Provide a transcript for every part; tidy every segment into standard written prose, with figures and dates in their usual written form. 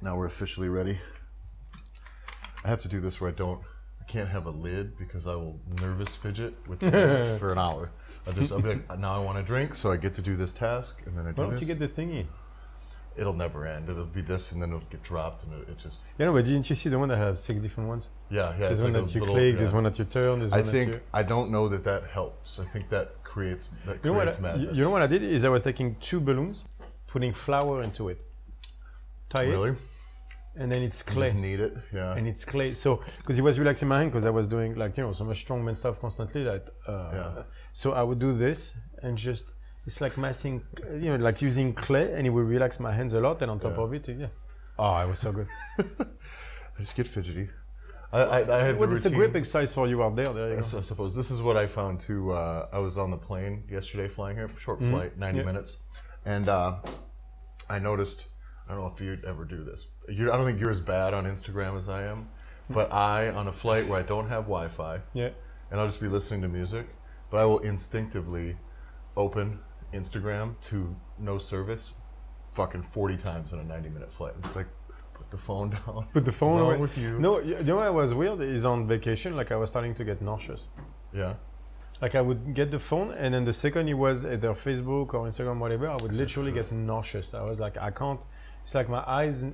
Now we're officially ready. I have to do this where I can't have a lid because I will nervous fidget with the lid for an hour. I'll be like, now I want a drink, so I get to do this task, and then I do this. Why don't you get the thingy? It'll never end. It'll be this, and then it'll get dropped, and it just... Yeah, no, but didn't you see the one that has 6 different ones? Yeah. There's one that you click, there's one that you turn, I don't know that helps. I think that creates madness. You know what I did is I was taking 2 balloons, putting flour into it. Tie really? it. And then it's clay. You just knead it, yeah. And it's clay. So, because it was relaxing my hand, because I was doing so much strongman stuff constantly. So I would do this and just, it's like massing, like using clay, and it would relax my hands a lot. And on top of it, oh, it was so good. I just get fidgety. I had It's a grip exercise for you out there. There you go. I suppose this is what I found too. I was on the plane yesterday flying here, short flight, 90 minutes. And I noticed, I don't know if you'd ever do this. I don't think you're as bad on Instagram as I am, but on a flight where I don't have Wi-Fi, and I'll just be listening to music, but I will instinctively open Instagram to no service fucking 40 times on a 90-minute flight. It's like, put the phone down. Put the phone away. Wrong with you. No, you know what was weird is on vacation, like I was starting to get nauseous. Yeah. Like I would get the phone, and then the second it was either Facebook or Instagram, whatever, I would literally get nauseous. I was like, I can't. It's like my eyes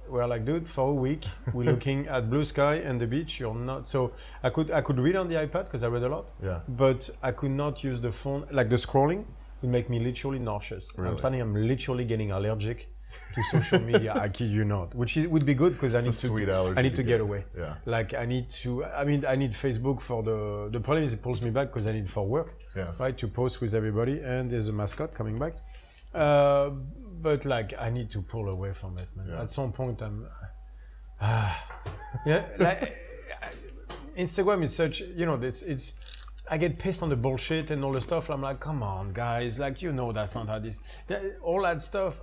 were like, dude, for a week we're looking at blue sky and the beach. You're not. So I could read on the iPad because I read a lot. Yeah. But I could not use the phone. Like the scrolling would make me literally nauseous. Really? I'm literally getting allergic to social media. I kid you not. Which would be good because I need to get away. Yeah. Like I need Facebook for the problem is it pulls me back because I need it for work. Yeah. Right, to post with everybody, and there's a mascot coming back. But like I need to pull away from it, man. Yeah. At some point like Instagram is such, it's I get pissed on the bullshit and all the stuff. I'm like, come on, guys, like that's not how this, all that stuff.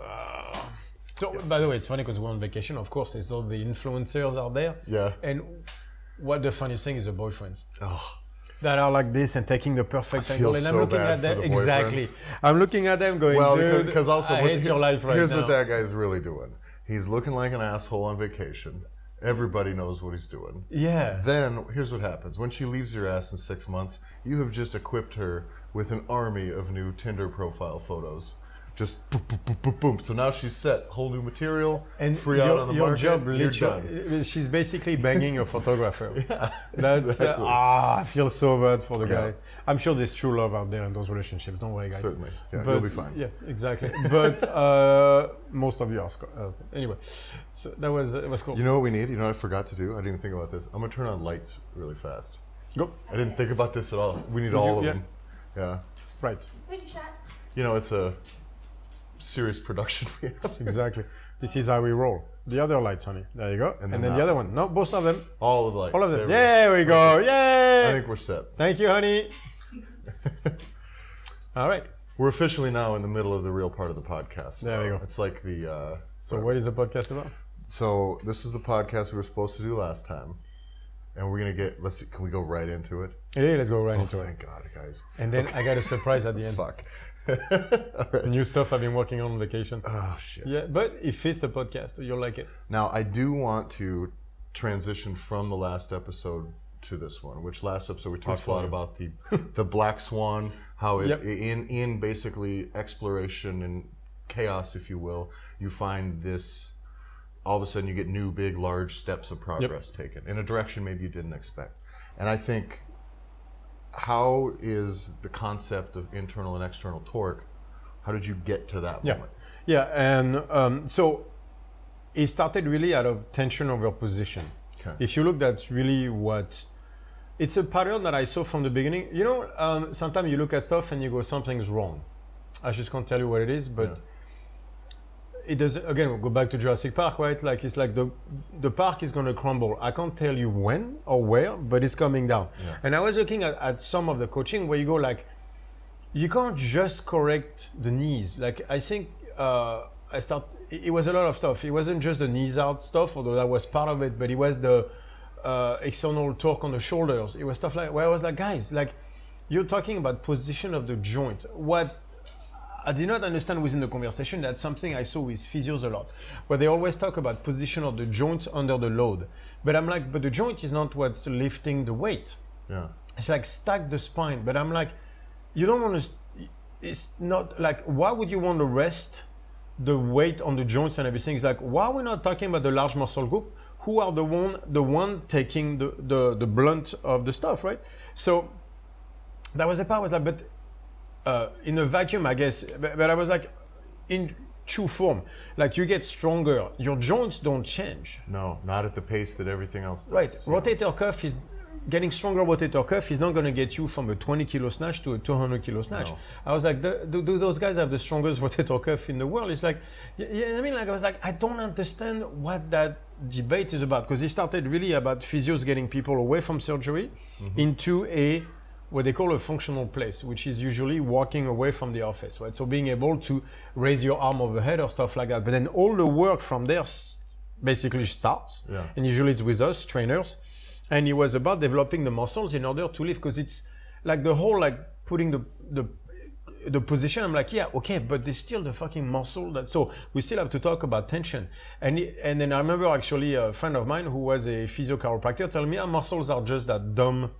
By the way, it's funny because we're on vacation. Of course, there's all the influencers out there. Yeah. And what the funniest thing is the boyfriends. Oh. That are like this and taking the perfect angle, and I'm looking at them exactly. I'm looking at them going, dude, because also I hate your life right here's now. what that guy's really doing. He's looking like an asshole on vacation. Everybody knows what he's doing. Yeah. Then here's what happens: when she leaves your ass in 6 months, you have just equipped her with an army of new Tinder profile photos. Just boom, boom, boom, boom, boom. So now she's set, whole new material, and free out on the market. Your job, you're done. She's basically banging a photographer. Yeah, that's exactly. I feel so bad for the guy. I'm sure there's true love out there in those relationships. Don't worry, guys. Certainly, you'll be fine. Yeah, exactly. But most of you are. Anyway, so it was cool. You know what we need? You know what I forgot to do? I didn't even think about this. I'm gonna turn on lights really fast. Go. I didn't think about this at all. We need all of them. Yeah. Right. It's a serious production we have. Exactly. This is how we roll. The other lights, honey. There you go. And then the other one. No, both of them. All of the lights. All of them. There we go. Yay! I think we're set. Thank you, honey. All right. We're officially now in the middle of the real part of the podcast. There we go. It's like the... So what is the podcast about? So this was the podcast we were supposed to do last time. And we're going to get... Let's see. Can we go right into it? Yeah, let's go right into it. Thank God, guys. And then I got a surprise at the end. Fuck. All right. New stuff I've been working on vacation. Oh, shit. Yeah, but it fits the podcast. You'll like it. Now, I do want to transition from the last episode to this one, which last episode we talked a lot about the black swan, how it in basically exploration and chaos, if you will, you find this, all of a sudden you get new, big, large steps of progress taken in a direction maybe you didn't expect. And I think, how is the concept of internal and external torque, how did you get to that moment? Yeah, and so it started really out of tension over position. Okay. If you look, that's really what, it's a pattern that I saw from the beginning. Sometimes you look at stuff and you go, something's wrong. I just can't tell you what it is, but it does, again, we'll go back to Jurassic Park, right? Like, it's like the park is going to crumble. I can't tell you when or where, but it's coming down. Yeah. And I was looking at some of the coaching where you go like, you can't just correct the knees. Like, I think it was a lot of stuff. It wasn't just the knees out stuff, although that was part of it, but it was the external torque on the shoulders. It was stuff like, where I was like, guys, like, you're talking about position of the joint. What I did not understand within the conversation. That's something I saw with physios a lot, where they always talk about position of the joints under the load. But I'm like, but the joint is not what's lifting the weight. Yeah. It's like stack the spine. But I'm like, you don't want to, it's not like, why would you want to rest the weight on the joints and everything? It's like, why are we not talking about the large muscle group? Who are the one taking the blunt of the stuff, right? So that was the part. I was like, but in a vacuum, I guess. But I was like, in true form, like you get stronger, your joints don't change. No, not at the pace that everything else does. Right. Yeah. Rotator cuff is getting stronger. Rotator cuff is not going to get you from a 20 kilo snatch to a 200 kilo snatch. No. I was like, do those guys have the strongest rotator cuff in the world? It's like, I mean, like I was like, I don't understand what that debate is about, because it started really about physios getting people away from surgery into a what they call a functional place, which is usually walking away from the office, right? So being able to raise your arm overhead or stuff like that. But then all the work from there basically starts, and usually it's with us trainers. And it was about developing the muscles in order to lift, because it's like the whole like putting the position. I'm like, yeah, okay, but there's still the fucking muscle that. So we still have to talk about tension. And then I remember actually a friend of mine who was a physio chiropractor telling me, our muscles are just that dumb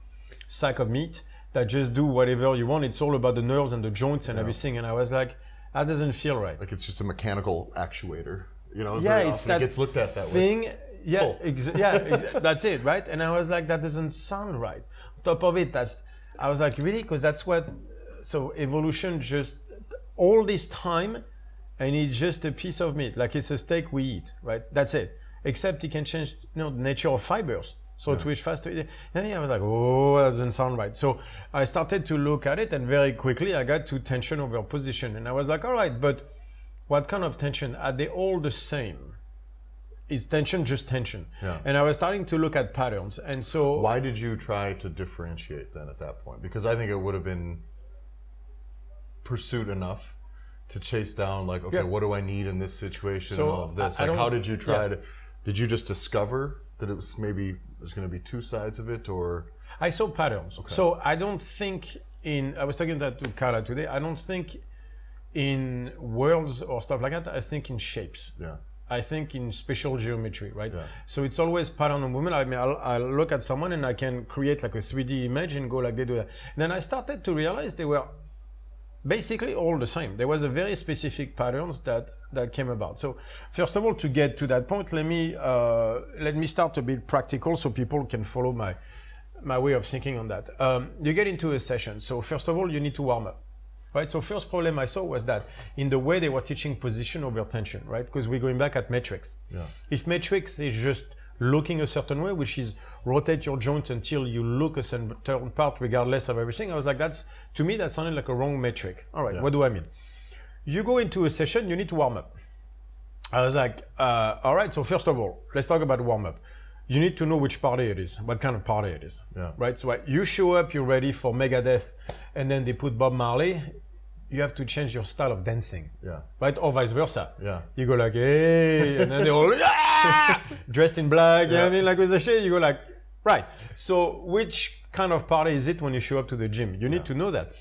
sack of meat that just do whatever you want. It's all about the nerves and the joints and everything. And I was like, that doesn't feel right. Like it's just a mechanical actuator, you know? Yeah, it's that it gets looked at that thing. way. Yeah, that's it, right? And I was like, that doesn't sound right. On top of it, I was like, really? Because that's what, so evolution just, all this time, and it's just a piece of meat. Like it's a steak we eat, right? That's it. Except it can change, the nature of fibers. So twitch faster. And I was like, oh, that doesn't sound right. So I started to look at it, and very quickly I got to tension over position. And I was like, all right, but what kind of tension? Are they all the same? Is tension just tension? Yeah. And I was starting to look at patterns. And so why did you try to differentiate then at that point? Because I think it would have been pursuit enough to chase down like, okay, what do I need in this situation and all of this? Like, how did you try to, did you just discover that it was maybe there's going to be two sides of it, or? I saw patterns. Okay. So I don't think I was talking that to Carla today, I don't think in worlds or stuff like that, I think in shapes. Yeah. I think in spatial geometry, right? Yeah. So it's always pattern of movement. I mean, I'll look at someone and I can create like a 3D image and go like they do that. And then I started to realize they were basically all the same. There was a very specific patterns that came about. So first of all, to get to that point, let me start a bit practical so people can follow my way of thinking on that. You get into a session. So first of all, you need to warm up. Right. So first problem I saw was that in the way they were teaching position over tension, right? Because we're going back at metrics. Yeah. If metrics is just looking a certain way, which is rotate your joint until you look a certain part regardless of everything, I was like, to me, that sounded like a wrong metric. All right, what do I mean? You go into a session, you need to warm up. I was like, all right, so first of all, let's talk about warm up. You need to know which party it is, what kind of party it is, right? So you show up, you're ready for Megadeth, and then they put Bob Marley. You have to change your style of dancing, right? Or vice versa. Yeah. You go like, hey, and then they all dressed in black. You know what I mean? Like with the shit, you go like, right. So which kind of party is it when you show up to the gym? You need to know that.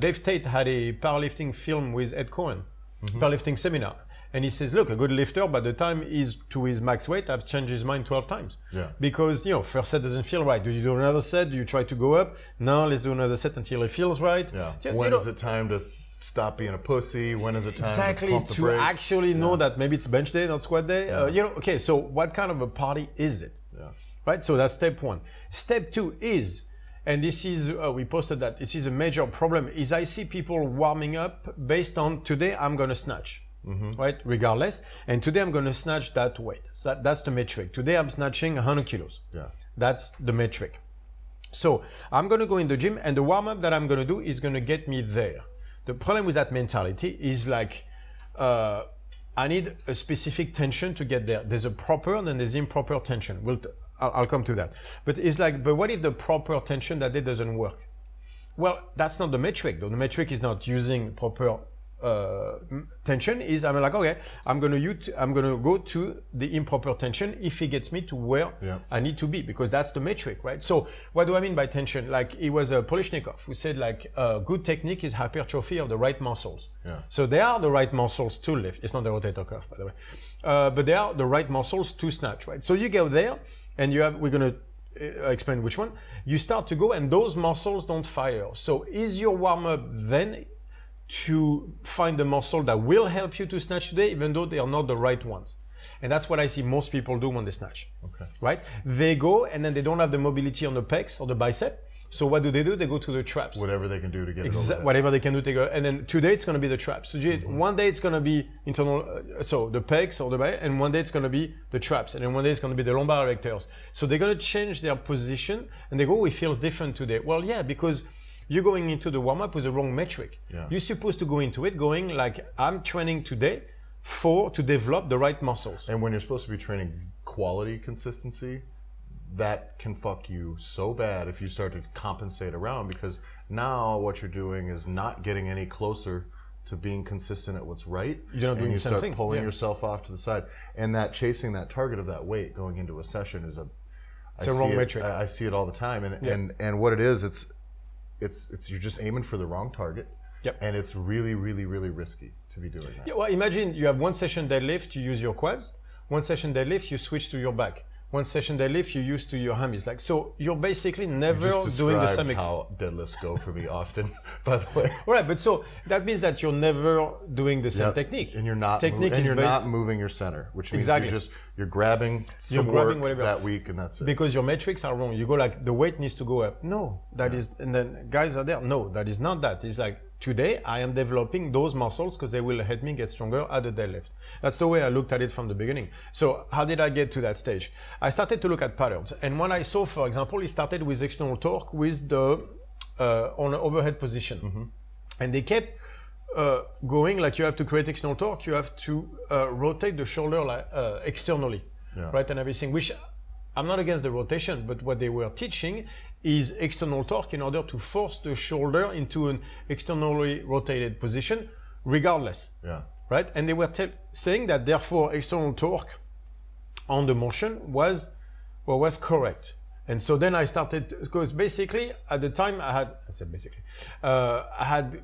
Dave Tate had a powerlifting film with Ed Cohen, powerlifting seminar. And he says, look, a good lifter, by the time he's to his max weight, I've changed his mind 12 times. Yeah. Because, first set doesn't feel right. Do you do another set? Do you try to go up? No, let's do another set until it feels right. Yeah. When is it time to stop being a pussy? When is it time to pump the brakes? To actually know that maybe it's bench day, not squat day. Okay, so what kind of a party is it? Yeah. Right? So that's step one. Step two is, and this is, we posted that, this is a major problem, is I see people warming up based on today I'm going to snatch. Right, regardless. And today I'm going to snatch that weight. So that's the metric. Today I'm snatching 100 kilos. Yeah. That's the metric. So I'm going to go in the gym, and the warm up that I'm going to do is going to get me there. The problem with that mentality is like, I need a specific tension to get there. There's a proper and then there's improper tension. I'll come to that. But it's like, but what if the proper tension that day doesn't work? Well, that's not the metric though. The metric is not using proper tension is I'm like, okay, I'm gonna go to the improper tension if it gets me to where I need to be, because that's the metric, right? So what do I mean by tension? Like, it was Polishnikov who said, like, good technique is hypertrophy of the right muscles. So they are the right muscles to lift. It's not the rotator cuff, by the way, but they are the right muscles to snatch, right? So you go there and we're gonna explain which one. You start to go and those muscles don't fire. So is your warm-up then to find the muscle that will help you to snatch today, even though they are not the right ones? And that's what I see most people do when they snatch. Right? They go and then they don't have the mobility on the pecs or the bicep. So what do? They go to the traps. Whatever they can do to get it over that. Whatever they can do to go. And then today it's going to be the traps. So one day it's going to be internal, so the pecs or the bicep, and one day it's going to be the traps. And then one day it's going to be the lumbar erectors. So they're going to change their position and they go, it feels different today. Well, yeah, because you're going into the warm-up with the wrong metric. You're supposed to go into it going like, I'm training today to develop the right muscles. And when you're supposed to be training quality consistency, that can fuck you so bad if you start to compensate around, because now what you're doing is not getting any closer to being consistent at what's right. You're not doing and you the same start thing. pulling yourself off to the side. And that chasing that target of that weight going into a session is it's a wrong metric. I see it all the time. And what it is, it's you're just aiming for the wrong target. And it's really, really, really risky to be doing that. Well, imagine you have one session deadlift, you use your quads. One session deadlift, you switch to your back. One session deadlift, you use to your hammies. Like, so you're basically never doing the same. How deadlifts go for me often, by the way. Right, but so that means that you're never doing the same technique. And you're not not moving your center, which means you're grabbing some work that week and that's it. Because your metrics are wrong. You go like, the weight needs to go up. No, that is, and then guys are there. No, that is not that. It's like, today I am developing those muscles because they will help me get stronger at the deadlift. That's the way I looked at it from the beginning. So how did I get to that stage? I started to look at patterns. And when I saw, for example, it started with external torque with the on an overhead position. And they kept going like, you have to create external torque, you have to rotate the shoulder like, externally, right? And everything, which I'm not against the rotation, but what they were teaching is external torque in order to force the shoulder into an externally rotated position, regardless. Right? And they were saying that therefore external torque on the motion was correct. And so then I started, because basically at the time I had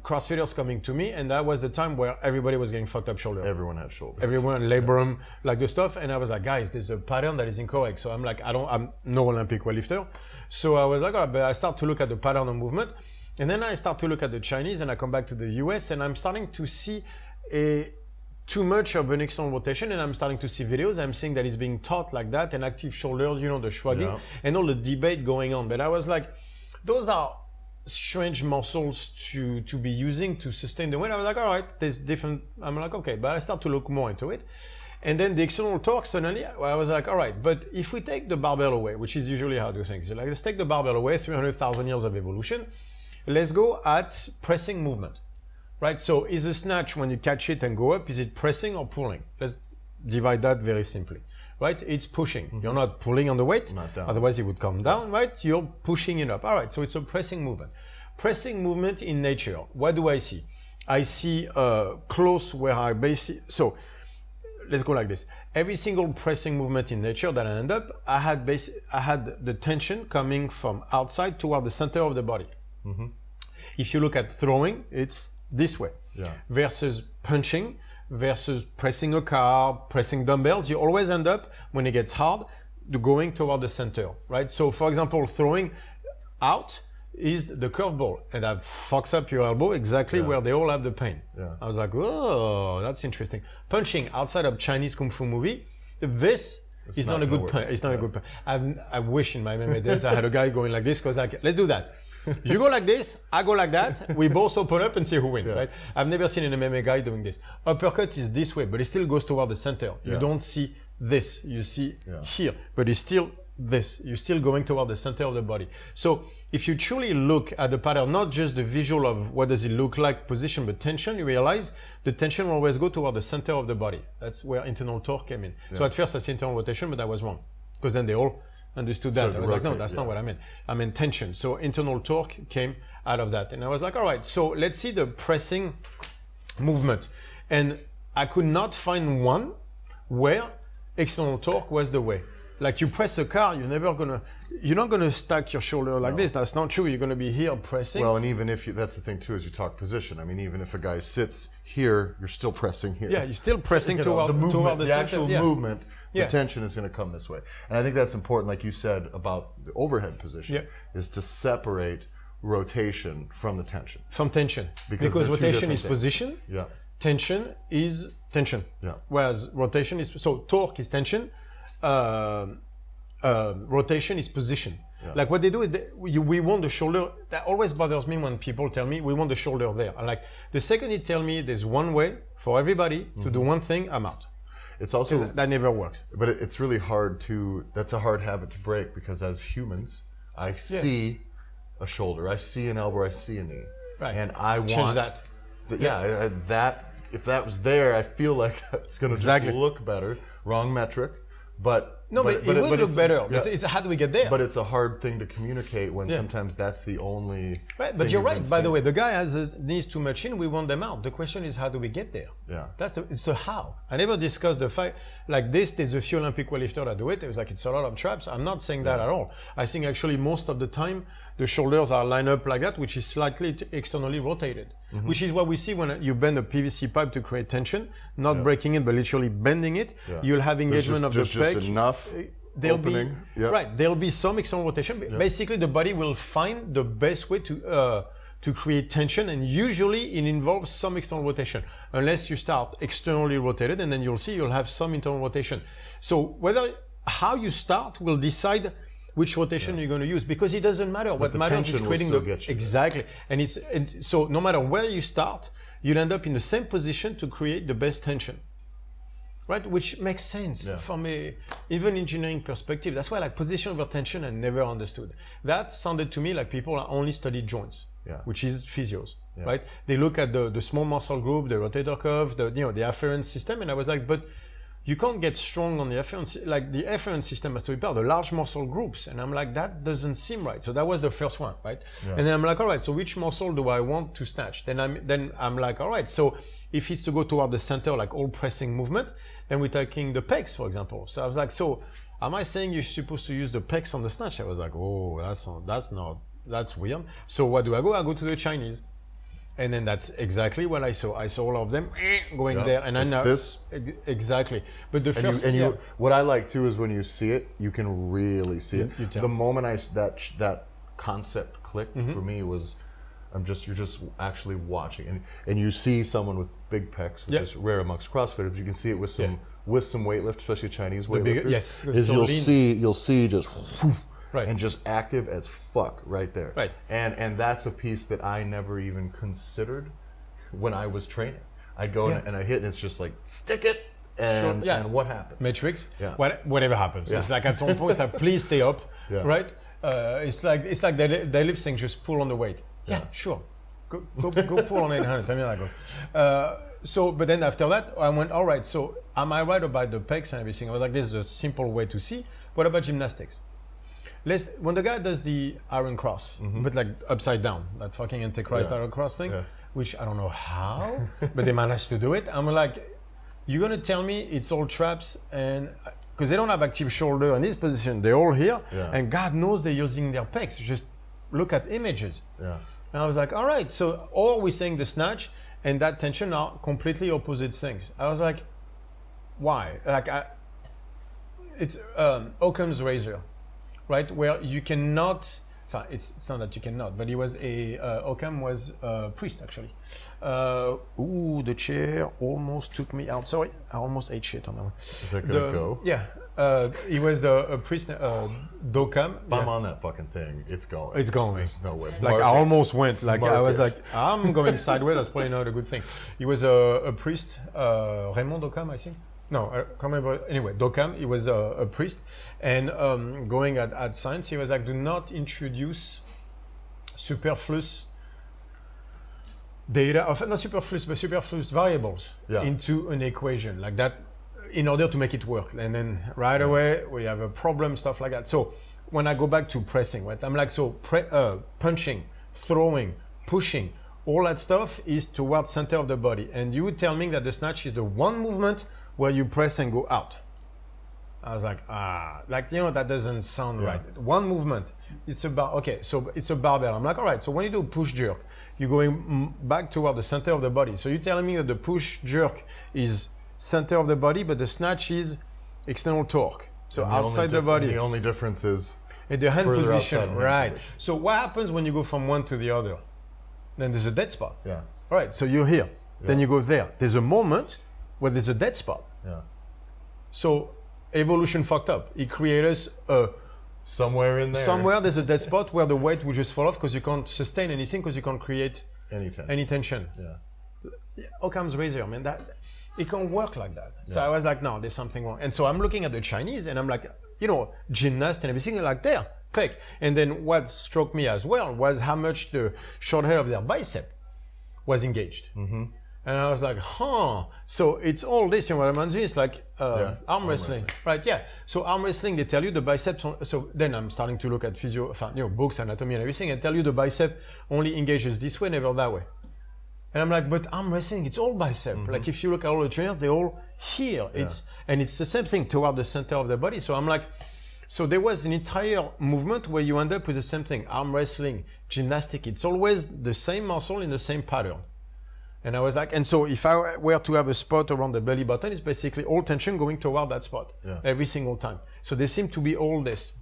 CrossFitters coming to me, and that was the time where everybody was getting fucked up shoulder. Everyone had shoulders. Everyone labrum, like the stuff. And I was like, guys, there's a pattern that is incorrect. So I'm like, I'm no Olympic weightlifter. So I was like, all right, but I start to look at the pattern of movement. And then I start to look at the Chinese, and I come back to the US, and I'm starting to see too much of an external rotation, and I'm starting to see videos. I'm seeing that it's being taught like that, and active shoulders, you know, the shrugging, and all the debate going on. But I was like, those are strange muscles to be using to sustain the weight. I was like, all right, there's different. I'm like, okay, but I start to look more into it. And then the external torque, suddenly, I was like, all right, but if we take the barbell away, which is usually how I do things, like, let's take the barbell away, 300,000 years of evolution. Let's go at pressing movement. Right, so is a snatch, when you catch it and go up, is it pressing or pulling? Let's divide that very simply, right? It's pushing. You're not pulling on the weight, not down. Otherwise it would come down, right? You're pushing it up. All right, so it's a pressing movement. Pressing movement in nature, what do I see? I see close where I basically, so let's go like this. Every single pressing movement in nature that I end up, I had the tension coming from outside toward the center of the body. If you look at throwing, it's this way, versus punching, versus pressing a car, pressing dumbbells. You always end up, when it gets hard, going toward the center, right? So for example, throwing out is the curveball, and that fucks up your elbow exactly where they all have the pain. I was like, oh, that's interesting. Punching outside of Chinese Kung Fu movie, this is not a good punch. It's not a good punch. I wish in my MMA days I had a guy going like this, because let's do that. You go like this, I go like that, we both open up and see who wins, right? I've never seen an MMA guy doing this. Uppercut is this way, but it still goes toward the center. You don't see this, you see here, but it's still this. You're still going toward the center of the body. So if you truly look at the pattern, not just the visual of what does it look like, position, but tension, you realize the tension will always go toward the center of the body. That's where internal torque came in. So at first I said internal rotation, but I was wrong, because then they all understood that. I was like, no, that's not what I meant. I meant tension. So internal torque came out of that. And I was like, all right, so let's see the pressing movement. And I could not find one where external torque was the way. Like you press a car, you're not gonna stack your shoulder like this. That's not true. You're gonna be here pressing. Well, and even if that's the thing too, is you talk position. I mean, even if a guy sits here, you're still pressing here. Yeah, you're still pressing toward the actual center. movement. The tension is going to come this way, and I think that's important. Like you said about the overhead position, is to separate rotation from the tension. From tension, because rotation is position. Yeah. Tension is tension. Yeah. Whereas rotation is torque is tension. Rotation is position. Yeah. Like what they do is we want the shoulder. That always bothers me when people tell me we want the shoulder there. And like the second you tell me there's one way for everybody to do one thing, I'm out. It's also that never works. But it's really hard that's a hard habit to break, because as humans, I see a shoulder, I see an elbow, I see a knee, and I want that. That if that was there, I feel like it's going to just look better. Wrong metric, but it would look better. Yeah. It's how do we get there? But it's a hard thing to communicate when sometimes that's the only. Right, but you're right. By the way, the guy has needs too much in. We want them out. The question is, how do we get there? Yeah, it's the how. I never discussed the fact like this. There's a few Olympic weightlifters that do it. It was like it's a lot of traps. I'm not saying that at all. I think actually most of the time the shoulders are lined up like that, which is slightly externally rotated, which is what we see when you bend a PVC pipe to create tension, not breaking it, but literally bending it. Yeah. You'll have engagement of the pec. Just enough. There'll be some external rotation. Basically, the body will find the best way to create tension, and usually it involves some external rotation, unless you start externally rotated, and then you'll have some internal rotation. So how you start will decide which rotation you're going to use, because it doesn't matter. What matters is creating exactly. And so no matter where you start, you'll end up in the same position to create the best tension. Right, which makes sense from a even engineering perspective. That's why like position over tension I never understood. That sounded to me like people only study joints, which is physios, right? They look at the small muscle group, the rotator cuff, the afferent system, and I was like, but you can't get strong on the afferent. Like the afferent system has to be part of the large muscle groups, and I'm like, that doesn't seem right. So that was the first one, right? Yeah. And then I'm like, all right, so which muscle do I want to snatch? Then I'm like, all right, so if it's to go toward the center, like all pressing movement, then we're taking the pecs, for example. So I was like, so am I saying you're supposed to use the pecs on the snatch? I was like, oh, that's weird. So what do? I go to the Chinese. And then that's exactly what I saw. I saw all of them going there. And it's this? Exactly. But the first... what I like too is when you see it, you can really see it. The moment that concept clicked for me was... you're just actually watching, and you see someone with big pecs, which is rare amongst CrossFitters. You can see it with some weightlift, especially Chinese weightlifters. You'll see just and just active as fuck right there. Right. And that's a piece that I never even considered when I was training. I'd go and I hit, and it's just like stick it, and what happens? Matrix. Yeah. Whatever happens. It's like at some point, like, please stay up. Yeah. Right. It's like they live saying just pull on the weight. Yeah, sure. Go pull on 800. Tell me how that goes. But then after that, I went, all right, so am I right about the pecs and everything? I was like, this is a simple way to see. What about gymnastics? When the guy does the iron cross, but like upside down, that fucking Antichrist iron cross thing, which I don't know how, but they managed to do it. I'm like, you're going to tell me it's all traps, and because they don't have active shoulder in this position, they're all here, and God knows they're using their pecs. Just look at images. Yeah. And I was like, all right, so or we're saying the snatch and that tension are completely opposite things. I was like, why? Like, it's Occam's razor, right? Where you cannot, it's not that you cannot, but he was Occam was a priest actually. The chair almost took me out. Sorry, I almost ate shit on that one. Is that gonna go? Yeah. He was a priest, Dokam. If I'm on that fucking thing, it's going. It's going. There's no way. Like, I almost went. Like, I was like, I'm going sideways. That's probably not a good thing. He was a priest, Raymond Dokam, I think. No, I can't remember. Anyway, Dokam, he was a priest. And going at science, he was like, do not introduce superfluous data, not superfluous, but superfluous variables into an equation like that, in order to make it work. And then right away we have a problem, stuff like that. So when I go back to pressing, right, I'm like, so punching, throwing, pushing, all that stuff is towards center of the body. And you tell me that the snatch is the one movement where you press and go out. I was like, that doesn't sound right. One movement, it's about, okay, so it's a barbell. I'm like, all right, so when you do push jerk, you're going back toward the center of the body. So you're telling me that the push jerk is center of the body, but the snatch is external torque. So outside the body. The only difference is in the hand position, right? Position. So what happens when you go from one to the other? Then there's a dead spot. Yeah. All right, so you're here. Yeah. Then you go there. There's a moment where there's a dead spot. Yeah. So evolution fucked up. It created a somewhere in there. Somewhere there's a dead spot where the weight will just fall off because you can't sustain anything because you can't create any tension. Yeah. Occam's razor, man. That it can't work like that. So I was like, no, there's something wrong. And so I'm looking at the Chinese and I'm like, gymnasts and everything like there. Fake. And then what struck me as well was how much the short head of their bicep was engaged. Mm-hmm. And I was like, so it's all this. And what I'm doing is like arm wrestling. Right, yeah. So arm wrestling, they tell you the biceps. So then I'm starting to look at books, anatomy and everything, and tell you the bicep only engages this way, never that way. And I'm like, but arm wrestling, it's all bicep. Mm-hmm. Like if you look at all the trainers, they're all here. Yeah. It's the same thing toward the center of the body. So I'm like, so there was an entire movement where you end up with the same thing. Arm wrestling, gymnastic, it's always the same muscle in the same pattern. And I was like, and so if I were to have a spot around the belly button, it's basically all tension going toward that spot every single time. So they seem to be all this.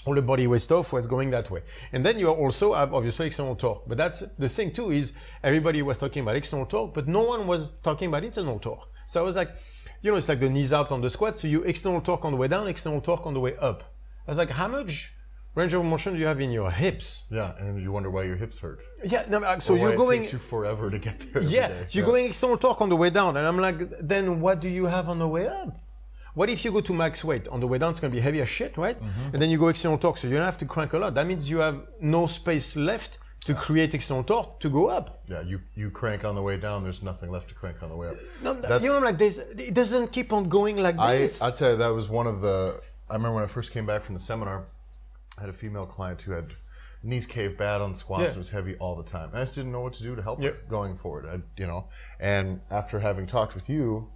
All the body weight stuff was going that way. And then you also have obviously external torque. But that's the thing too, is everybody was talking about external torque, but no one was talking about internal torque. So I was like, it's like the knees out on the squat. So you external torque on the way down, external torque on the way up. I was like, how much range of motion do you have in your hips? Yeah, and you wonder why your hips hurt. Yeah, no, so you're going. It takes you forever to get there. Yeah, you're going external torque on the way down, and I'm like, then what do you have on the way up? What if you go to max weight on the way down? It's going to be heavy as shit, right? Mm-hmm. And then you go external torque, so you don't have to crank a lot. That means you have no space left to create external torque to go up. Yeah, you crank on the way down. There's nothing left to crank on the way up. No, I'm like this. It doesn't keep on going like this. I tell you, that was one of the. I remember when I first came back from the seminar, I had a female client who had knees caved bad on squats. It was heavy all the time. And I just didn't know what to do to help her going forward. And after having talked with you,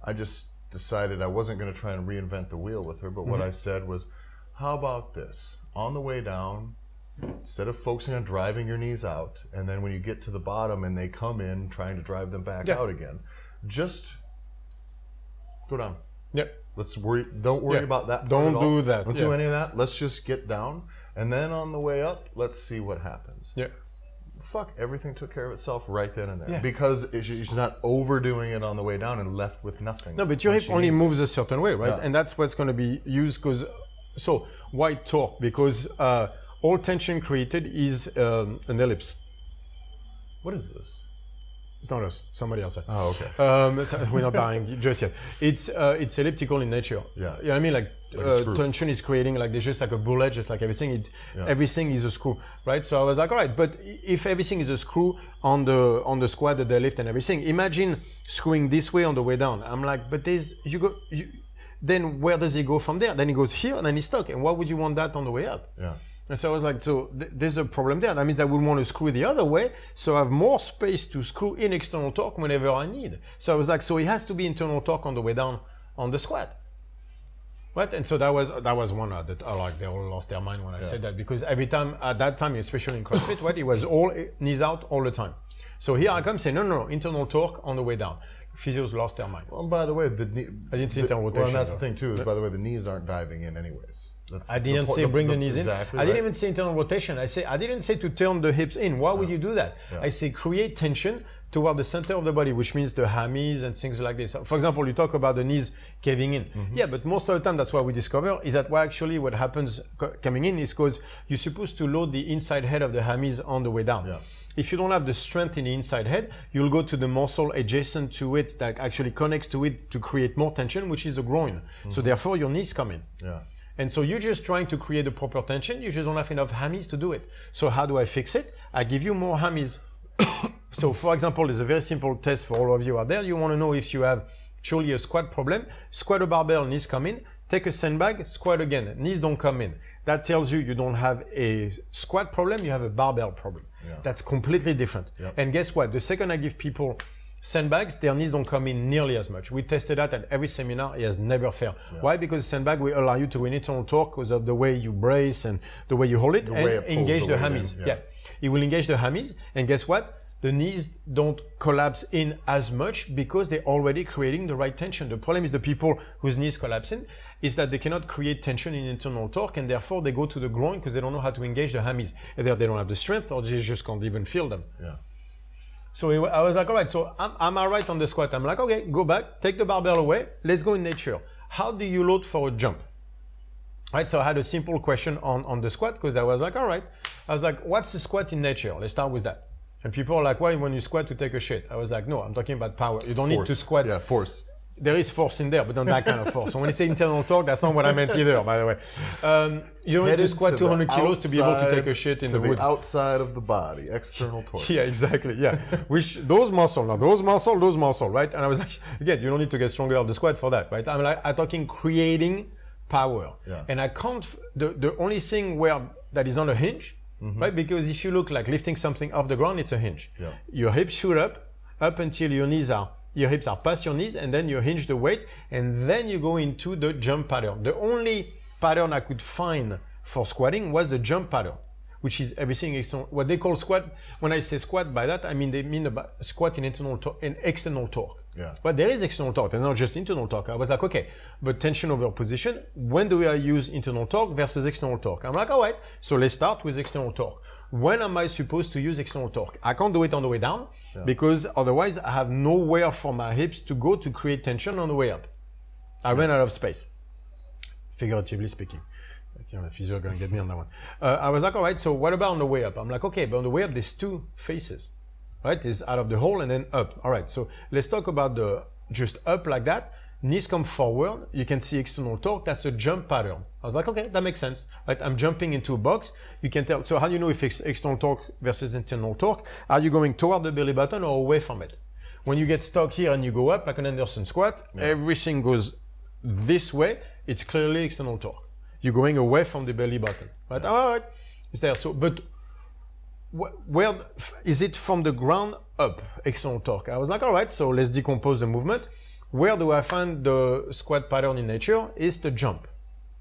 I just decided I wasn't going to try and reinvent the wheel with her. But what I said was, how about this? On the way down, instead of focusing on driving your knees out, and then when you get to the bottom and they come in trying to drive them back out again, just go down. Yeah. Don't worry about that. Don't do that. Don't do any of that. Let's just get down. And then on the way up, let's see what happens. Yeah. Fuck, everything took care of itself right then and there. Yeah. Because she's not overdoing it on the way down and left with nothing. No, but your hip only moves a certain way, right? Yeah. And that's what's going to be used so why torque? Because all tension created is an ellipse. What is this? It's not us, somebody else. Oh, okay. We're not dying just yet. It's elliptical in nature. Yeah. You know what I mean? Like tension is creating like there's just like a bullet, just like everything. Everything is a screw, right? So I was like, all right, but if everything is a screw on the squat, the deadlift, and everything, imagine screwing this way on the way down. I'm like, but then where does it go from there? Then it goes here, and then it's stuck. And why would you want that on the way up? Yeah. And so I was like, there's a problem there. That means I would want to screw the other way, so I have more space to screw in external torque whenever I need. So I was like, so it has to be internal torque on the way down on the squat. Right? And so that was one that I like, they all lost their mind when I said that, because every time, at that time, especially in CrossFit, right, it was all knees out all the time. So here I come saying, no, internal torque on the way down. Physios lost their mind. Well, and by the way, I didn't see internal rotation. Well, and that's the thing too, is by the way, the knees aren't diving in anyways. I didn't say bring the knees in. Exactly I didn't even say internal rotation. I didn't say to turn the hips in. Why would you do that? Yeah. I say create tension toward the center of the body, which means the hammies and things like this. For example, you talk about the knees caving in. Mm-hmm. Yeah, but most of the time, that's what we discover is that what happens coming in is because you're supposed to load the inside head of the hammies on the way down. Yeah. If you don't have the strength in the inside head, you'll go to the muscle adjacent to it that actually connects to it to create more tension, which is the groin. Mm-hmm. So therefore, your knees come in. Yeah. And so you're just trying to create the proper tension. You just don't have enough hammies to do it. So how do I fix it? I give you more hammies. So for example, there's a very simple test for all of you out there. You want to know if you have truly a squat problem. Squat a barbell, knees come in. take a sandbag, squat again, knees don't come in. That tells you don't have a squat problem, you have a barbell problem. Yeah. That's completely different. Yep. And guess what? The second I give people sandbags, their knees don't come in nearly as much. We tested that at every seminar, it has never failed. Yeah. Why? Because sandbag will allow you to win internal torque because of the way you brace and the way you hold it, and engage the hammies. Yeah. It will engage the hammies, and guess what? The knees don't collapse in as much because they're already creating the right tension. The problem is the people whose knees collapse in is that they cannot create tension in internal torque, and therefore they go to the groin because they don't know how to engage the hammies. Either they don't have the strength or they just can't even feel them. Yeah. So I was like, all right, so am I right on the squat? I'm like, okay, go back, take the barbell away, let's go in nature. How do you load for a jump? Right, so I had a simple question on the squat because I was like, all right. I was like, what's the squat in nature? Let's start with that. And people are like, why when you squat to take a shit? I was like, no, I'm talking about power. You don't need to squat. Yeah, force. There is force in there, but not that kind of force. So when you say internal torque, that's not what I meant either, by the way. You don't need to squat 200 kilos to be able to take a shit in the woods. To the outside of the body, external torque. Yeah, exactly, yeah. Which, those muscle, right? And I was like, again, you don't need to get stronger on the squat for that, right? I'm talking creating power. Yeah. And I can't, the only thing that is not a hinge, right? Because if you look like lifting something off the ground, it's a hinge. Yeah. Your hips shoot up until your hips are past your knees, and then you hinge the weight, and then you go into the jump pattern. The only pattern I could find for squatting was the jump pattern, which is everything what they call squat. When I say squat by that, I mean they mean about squat in external torque. Yeah. But there is external torque, and not just internal torque. I was like, okay, but tension over position, when do I use internal torque versus external torque? I'm like, all right, so let's start with external torque. When am I supposed to use external torque? I can't do it on the way down because otherwise I have nowhere for my hips to go to create tension on the way up. I ran out of space, figuratively speaking. The physio are going to get me on that one. I was like, all right, so what about on the way up? I'm like, okay, but on the way up, there's two faces, right? It's out of the hole and then up. All right, so let's talk about the just up like that. Knees come forward, you can see external torque, that's a jump pattern. I was like, okay, that makes sense, right? I'm jumping into a box, you can tell. So how do you know if it's external torque versus internal torque? Are you going toward the belly button or away from it? When you get stuck here and you go up like an Anderson squat, everything goes this way, it's clearly external torque. You're going away from the belly button, right? All right, it's there. So, but where is it from the ground up, external torque? I was like, all right, so let's decompose the movement. Where do I find the squat pattern in nature? Is the jump.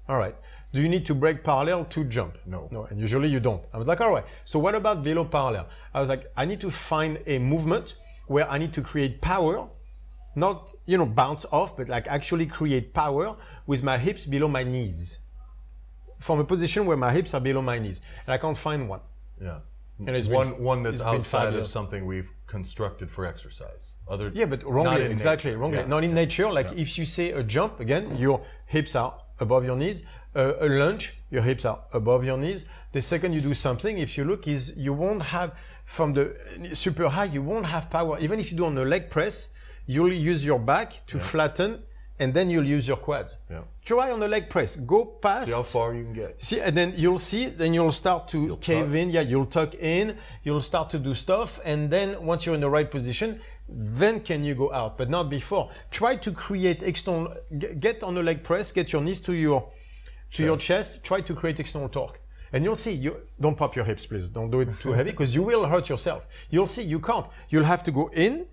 All right. Do you need to break parallel to jump? No. No, and usually you don't. I was like, all right. So what about below parallel? I was like, I need to find a movement where I need to create power, not, bounce off, but like actually create power with my hips below my knees. From a position where my hips are below my knees. And I can't find one. Yeah. And it's one that's outside of something we've constructed for exercise. But wrongly, exactly, wrongly. Not in nature. Like if you say a jump, again, your hips are above your knees. A lunge, your hips are above your knees. The second you do something, if you look, is you won't have, from the super high, you won't have power. Even if you do on a leg press, you'll use your back to flatten, and then you'll use your quads. Yeah. Try on the leg press. Go past. See how far you can get. See, and then you'll see. Then you'll start to cave in. Yeah, you'll tuck in. You'll start to do stuff, and then once you're in the right position, then can you go out, but not before. Try to create external. Get on the leg press. Get your knees to your chest. Try to create external torque, and you'll see. You don't pop your hips, please. Don't do it too heavy because you will hurt yourself. You'll see. You can't. You'll have to go in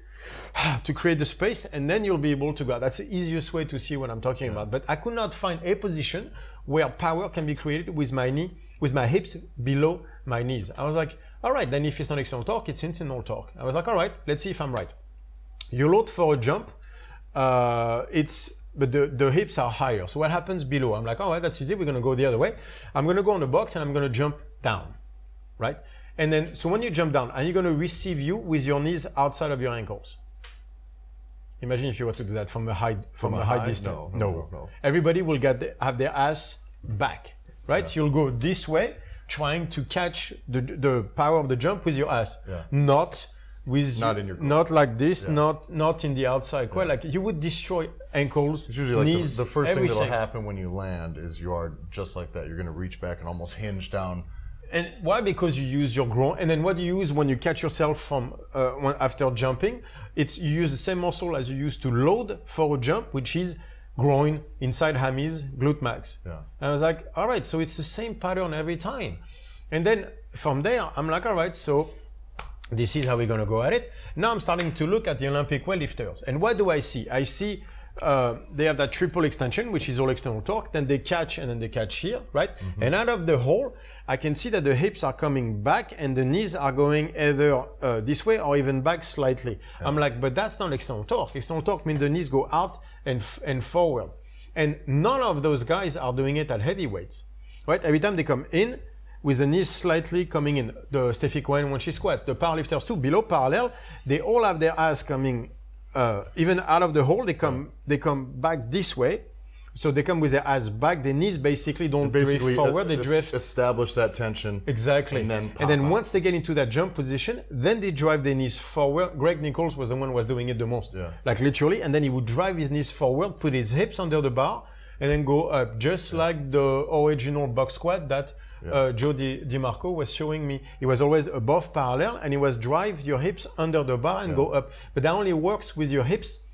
to create the space, and then you'll be able to go. That's the easiest way to see what I'm talking about. But I could not find a position where power can be created with my hips below my knees. I was like, all right, then if it's not external torque, it's internal torque. I was like, all right, let's see if I'm right. You load for a jump, but the hips are higher. So what happens below? I'm like, all right, that's easy. We're going to go the other way. I'm going to go on the box and I'm going to jump down, right? And then, so when you jump down, are you going to receive you with your knees outside of your ankles? Imagine if you were to do that from a high distance. No. Everybody will have their ass back, right? Yeah. You'll go this way, trying to catch the power of the jump with your ass, not like this, not in the outside quad. Like you would destroy ankles, it's usually knees, like the first everything. thing that'll happen when you land is you are just like that. You're going to reach back and almost hinge down. And why? Because you use your groin. And then what do you use when you catch yourself from after jumping? You use the same muscle as you use to load for a jump, which is groin, inside hammies, glute max. Yeah. And I was like, all right, so it's the same pattern every time. And then from there, I'm like, all right, so this is how we're going to go at it. Now I'm starting to look at the Olympic weightlifters. And what do I see? I see they have that triple extension, which is all external torque. Then they catch and then they catch here, right? And out of the hole, I can see that the hips are coming back and the knees are going either this way or even back slightly. Yeah. I'm like, but that's not external torque. External torque means the knees go out and forward. And none of those guys are doing it at heavy weights, right? Every time they come in, with the knees slightly coming in. The Steffi Cohen when she squats, the powerlifters too, below parallel, they all have their ass coming, even out of the hole, they come back this way. So they come with their ass back, their knees basically don't drift forward, they drift. Establish that tension. Exactly. And then once they get into that jump position, then they drive their knees forward. Greg Nichols was the one who was doing it the most. Yeah. Like literally, and then he would drive his knees forward, put his hips under the bar, and then go up, just like the original box squat that Joe DiMarco was showing me. He was always above parallel and he was drive your hips under the bar and go up. But that only works with your hips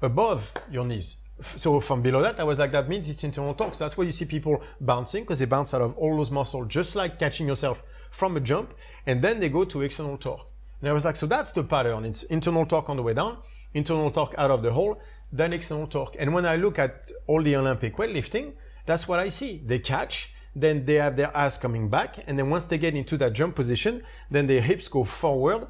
above your knees. So from below that, I was like, that means it's internal torque. So that's why you see people bouncing, because they bounce out of all those muscles, just like catching yourself from a jump. And then they go to external torque. And I was like, so that's the pattern. It's internal torque on the way down, internal torque out of the hole, then external torque. And when I look at all the Olympic weightlifting, that's what I see. They catch, then they have their ass coming back, and then once they get into that jump position, then their hips go forward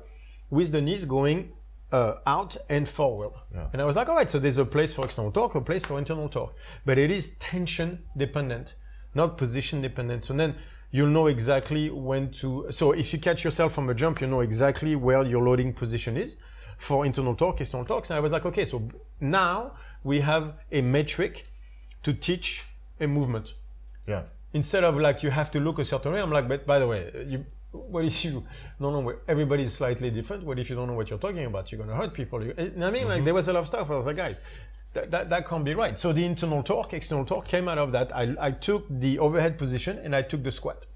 with the knees going out and forward. Yeah. And I was like, all right, so there's a place for external torque, a place for internal torque. But it is tension dependent, not position dependent. So then you'll know exactly when to, so if you catch yourself from a jump, you know exactly where your loading position is for internal torque, external torque. And I was like, okay, so now we have a metric to teach a movement. Yeah. Instead of like, you have to look a certain way, I'm like, but by the way, what if you don't know, everybody's slightly different. What if you don't know what you're talking about? You're going to hurt people. I mean, like there was a lot of stuff. I was like, guys, that can't be right. So the internal torque, external torque came out of that. I took the overhead position and I took the squat.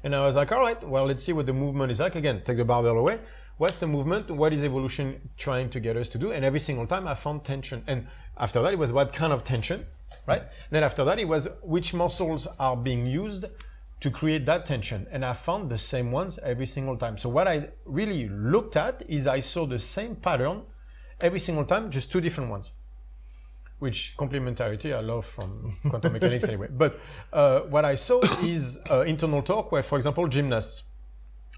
And I was like, all right, well, let's see what the movement is like. Again, take the barbell away. What's the movement? What is evolution trying to get us to do? And every single time I found tension. And after that, it was what kind of tension, right? Then after that, it was which muscles are being used to create that tension. And I found the same ones every single time. So what I really looked at is I saw the same pattern every single time, just two different ones, which complementarity I love from quantum mechanics anyway. But what I saw is internal torque where, for example, gymnasts,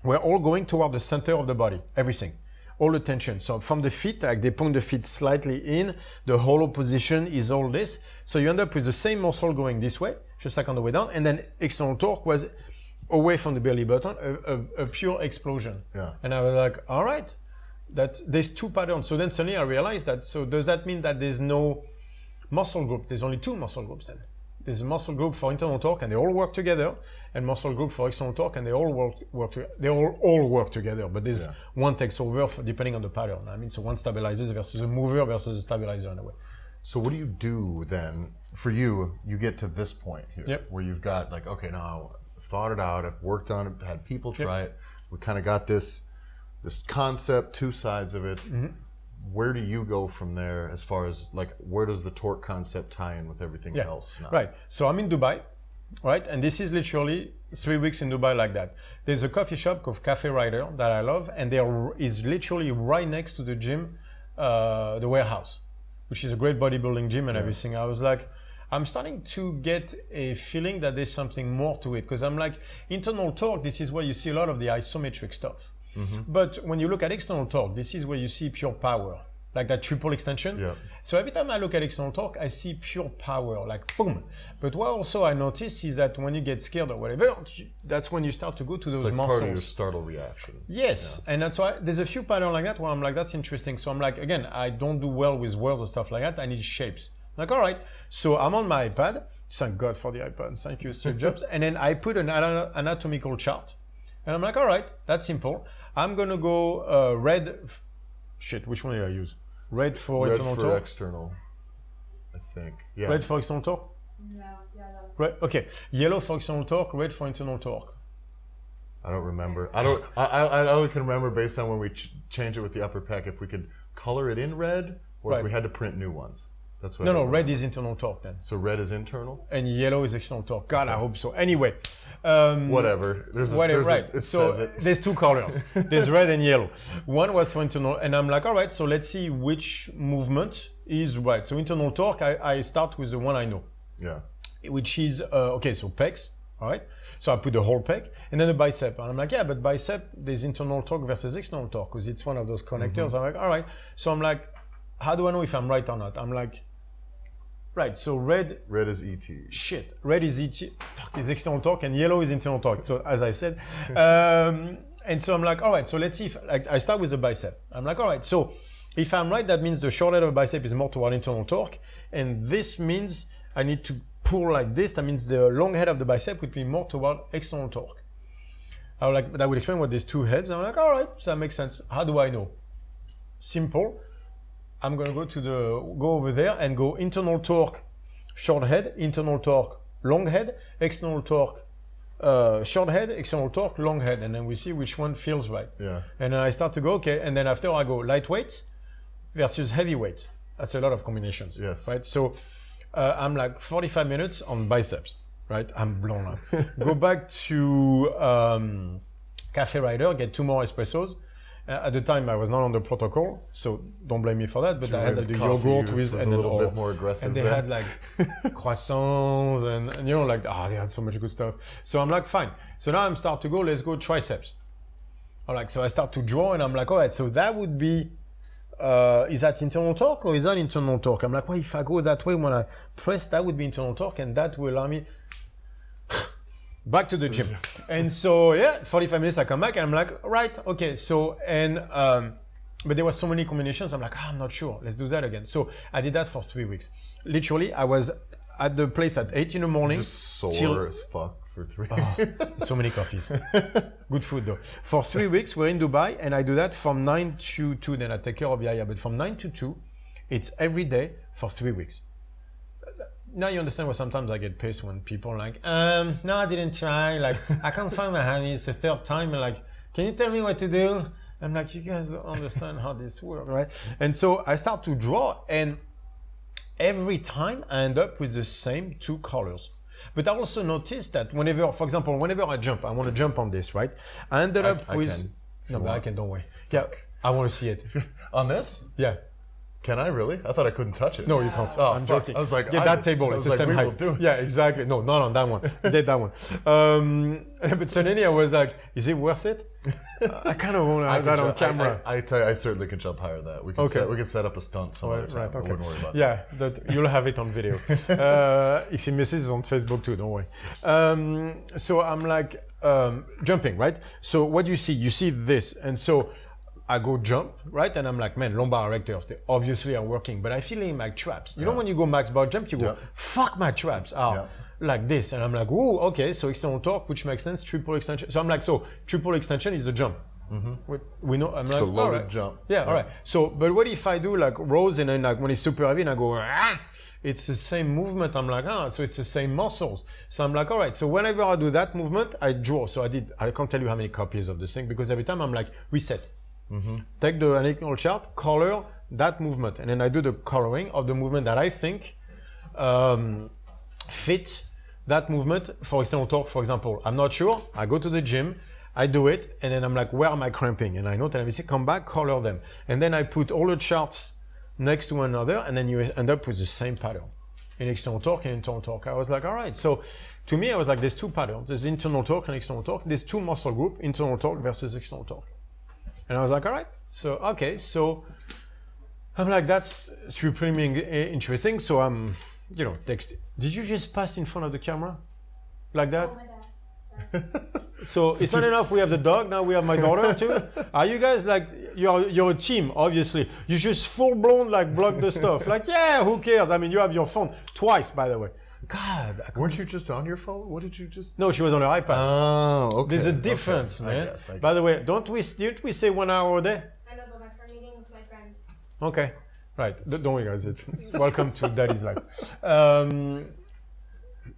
we're all going toward the center of the body, everything, all the tension. So from the feet, like they point the feet slightly in, the hollow position is all this. So you end up with the same muscle going this way, just like on the way down. And then external torque was away from the belly button, a pure explosion. Yeah. And I was like, all right, that there's two patterns. So then suddenly I realized that, so does that mean that there's no muscle group? There's only two muscle groups then. There's a muscle group for internal torque and they all work together, and muscle group for external torque and they all work together. They all work together, but there's one takes over depending on the pattern. I mean, so one stabilizes versus a mover versus a stabilizer in a way. So what do you do then? For you, you get to this point here where you've got like, okay, now I've thought it out, I've worked on it, had people try it. We kind of got this concept, two sides of it. Mm-hmm. Where do you go from there as far as like, where does the torque concept tie in with everything else now? Right. So I'm in Dubai, right? And this is literally 3 weeks in Dubai like that. There's a coffee shop called Cafe Rider that I love. And there is literally right next to the gym, the warehouse, which is a great bodybuilding gym and everything. I was like, I'm starting to get a feeling that there's something more to it. Because I'm like, internal torque, this is where you see a lot of the isometric stuff. Mm-hmm. But when you look at external torque, this is where you see pure power, like that triple extension. Yeah. So every time I look at external torque, I see pure power, like boom. But what also I notice is that when you get scared or whatever, that's when you start to go to those muscles. It's like part of your startle reaction. Yes, and that's why there's a few patterns like that where I'm like, that's interesting. So I'm like, again, I don't do well with words or stuff like that. I need shapes. I'm like, all right. So I'm on my iPad. Thank God for the iPad. Thank you, Steve Jobs. And then I put an anatomical chart. And I'm like, all right, that's simple. I'm going to go which one did I use? Red for internal torque? Red for external, I think. Yeah. Red for external torque? No, yellow. Red, okay. Yellow for external torque, red for internal torque. I don't remember. I only can remember based on when we change it with the upper pec, if we could color it in red or if we had to print new ones. That's what. No, red is internal torque then. So red is internal, and yellow is external torque. God, I hope so. Anyway, whatever. Right. It so says it. There's two colors. There's red and yellow. One was for internal, and I'm like, all right. So let's see which movement is right. So internal torque, I start with the one I know. Yeah. Which is okay. So pecs. All right. So I put the whole pec and then the bicep. And I'm like, yeah, but bicep, there's internal torque versus external torque because it's one of those connectors. I'm like, all right. So I'm like, how do I know if I'm right or not? I'm like, right. So red is ET. Shit. Red is ET. Fuck, is external torque and yellow is internal torque. So as I said, and so I'm like, all right. So let's see if I start with the bicep. I'm like, all right. So if I'm right, that means the short head of the bicep is more toward internal torque, and this means I need to pull like this. That means the long head of the bicep would be more toward external torque. I was like, that would explain what these two heads. I'm like, all right, so that makes sense. How do I know? Simple. I'm gonna go over there and go internal torque, short head, internal torque, long head, external torque, short head, external torque, long head, and then we see which one feels right. Yeah. And then I start to go, okay, and then after I go lightweight versus heavyweight. That's a lot of combinations. Yes. Right. So I'm like 45 minutes on biceps. Right. I'm blown up. Go back to Cafe Rider, get 2 more espressos. At the time, I was not on the protocol, so don't blame me for that. But I had like, the yogurt with and a little bit more aggressive. And they had like croissants and you know like they had so much good stuff. So I'm like fine. So now I'm start to go. Let's go triceps. All right. So I start to draw and I'm like all right. So that would be is that internal torque or is that internal torque? I'm like well if I go that way when I press that would be internal torque and that will allow me. Back to the gym. And so, 45 minutes I come back and I'm like, right, okay. So, but there were so many combinations. I'm like, I'm not sure. Let's do that again. So I did that for 3 weeks. Literally, I was at the place at 8 in the morning. Just sore as fuck for 3. So many coffees. Good food though. For 3 weeks, we're in Dubai and I do that from 9 to 2. Then I take care of Yaya. But from 9 to 2, it's every day for 3 weeks. Now you understand why sometimes I get pissed when people are like, no, I didn't try. Like, I can't find my habit. It's the 3rd time. And like, can you tell me what to do? I'm like, you guys don't understand how this works, right? And so I start to draw and every time I end up with the same 2 colors. But I also noticed that whenever, for example, whenever I jump, I want to jump on this, right? I ended up with... I can, don't worry. Yeah, I want to see it. On this? Yeah. Can I really? I thought I couldn't touch it. No, you can't. Oh, I'm fuck. joking. I was like, that table is the same height. Yeah, exactly. No, not on that one. Did that one. But suddenly I was like, is it worth it? I kind of want to have that on camera. I tell you, I certainly can jump higher than that. We can set up a stunt somewhere. Right, okay. I wouldn't worry about that. Yeah, you'll have it on video. If he misses, it's on Facebook too, don't worry. So I'm like jumping, right? So what do you see? You see this. And so I go jump, right? And I'm like, man, lumbar erectors, they obviously are working, but I feel in my traps. You know, when you go max bar jump, you go, fuck, my traps are like this. And I'm like, oh, okay, so external torque, which makes sense, triple extension. So I'm like, so triple extension is a jump. Mm-hmm. We know, I'm like, it's a loaded right. jump. Yeah, all right. So, but what if I do like rows and then like when it's super heavy and I go, it's the same movement. I'm like, so it's the same muscles. So I'm like, all right. So whenever I do that movement, I draw. So I can't tell you how many copies of this thing because every time I'm like, reset. Mm-hmm. Take the analytical chart, color that movement, and then I do the coloring of the movement that I think fit that movement for external torque, for example. I'm not sure. I go to the gym, I do it, and then I'm like, where am I cramping? And I note and I say, come back, color them. And then I put all the charts next to one another, and then you end up with the same pattern in external torque and internal torque. I was like, all right. So to me, I was like, there's 2 patterns. There's internal torque and external torque. There's 2 muscle group, internal torque versus external torque. And I was like, all right, so I'm like, that's supremely interesting. So I'm, texting. Did you just pass in front of the camera? Like that? Oh my God. So it's not enough we have the dog, now we have my daughter too. Are you guys like, you're a team, obviously. You just full blown like block the stuff. Like, yeah, who cares? I mean, you have your phone twice, by the way. God. Weren't you just on your phone? What did you just... No, she was on her iPad. Oh, okay. There's a difference, man. I guess. By the way, didn't we say 1 hour a day? I know, but my friend meeting with my friend. Okay. Right. Don't worry, guys. It's welcome to Daddy's life.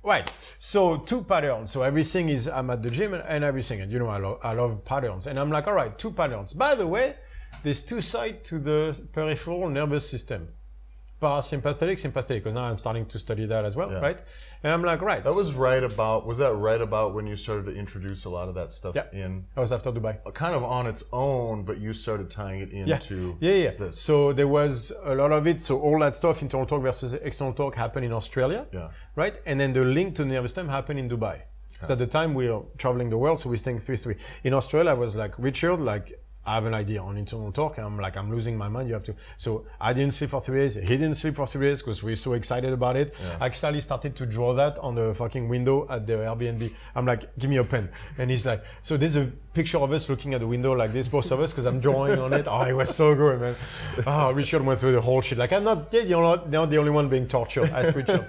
Right. So 2 patterns. So everything is, I'm at the gym and everything. And I love patterns. And I'm like, all right, 2 patterns. By the way, there's 2 sides to the peripheral nervous system. parasympathetic, sympathetic, because now I'm starting to study that as well, right? And I'm like, right. Was that right about when you started to introduce a lot of that stuff in? That was after Dubai. Kind of on its own, but you started tying it into this. So there was a lot of it. So all that stuff, internal torque versus external torque, happened in Australia, right? And then the link to the nervous system happened in Dubai. So at the time we were traveling the world, so we're staying 3-3. In Australia, I was like, Richard, like, I have an idea on internal torque. And I'm like, I'm losing my mind. You have to. So I didn't sleep for 3 days. He didn't sleep for 3 days because we're so excited about it. I actually started to draw that on the fucking window at the Airbnb. I'm like, give me a pen. And he's like, so there's a picture of us looking at the window like this, both of us, because I'm drawing on it. Oh, it was so good, man. Richard went through the whole shit. Like, I'm not the only one being tortured. Ask Richard.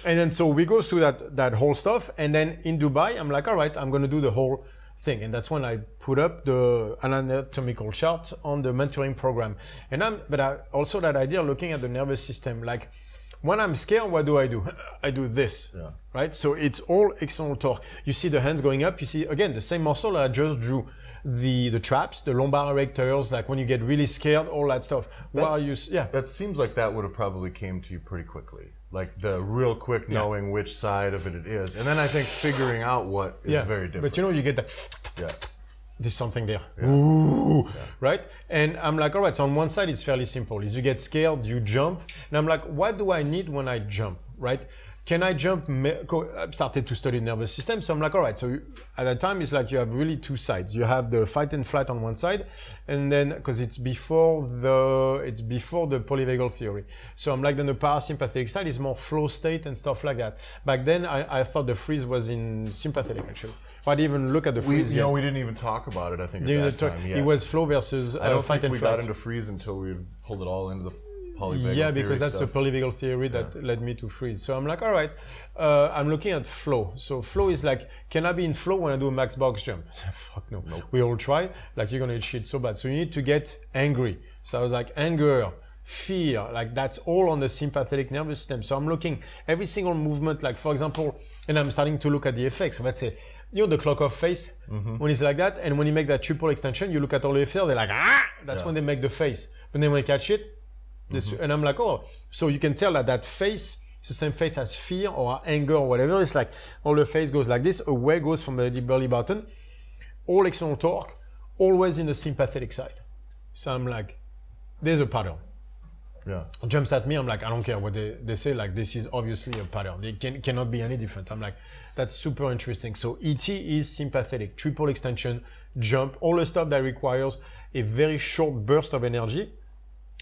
And then so we go through that whole stuff. And then in Dubai, I'm like, all right, I'm going to do the whole thing. And that's when I put up the anatomical chart on the mentoring program. But I also that idea of looking at the nervous system, like when I'm scared, what do? I do this, right? So it's all external torque. You see the hands going up. You see, again, the same muscle I just drew. The traps, the lumbar erectors, like when you get really scared, all that stuff. That seems like that would have probably came to you pretty quickly. Like the real quick knowing which side of it is. And then I think figuring out what is very different. But you get that, there's something there. Ooh, right? And I'm like, all right, so on one side, it's fairly simple. Is you get scared, you jump. And I'm like, what do I need when I jump, right? Can I jump? I started to study nervous system. So I'm like, all right. So at that time, it's like you have really two sides. You have the fight and flight on one side. And then, because it's before the polyvagal theory. So I'm like, then the parasympathetic side is more flow state and stuff like that. Back then, I thought the freeze was in sympathetic, actually. I didn't even look at the freeze yet. We didn't even talk about it, I think, at that time. It was flow versus I don't fight think and we flight. got into freeze until we pulled it all into the polyvagal theory. Because that's stuff. the polyvagal theory that led me to freeze. So I'm like, all right, I'm looking at flow. So flow is like, can I be in flow when I do a max box jump? Fuck no. Nope. We all try. Like, you're going to eat shit so bad. So you need to get angry. So I was like, anger, fear, like that's all on the sympathetic nervous system. So I'm looking every single movement, like for example, and I'm starting to look at the effects. So let's say, the clock off face, when it's like that, and when you make that triple extension, you look at all the effects, they're like, that's when they make the face. But then when you catch it, and I'm like, oh, so you can tell that face is the same face as fear or anger or whatever. It's like all the face goes like this, away goes from the belly button, all external torque, always in the sympathetic side. So I'm like, there's a pattern. Jumps at me, I'm like, I don't care what they say, like this is obviously a pattern. It cannot be any different. I'm like, that's super interesting. So ET is sympathetic, triple extension, jump, all the stuff that requires a very short burst of energy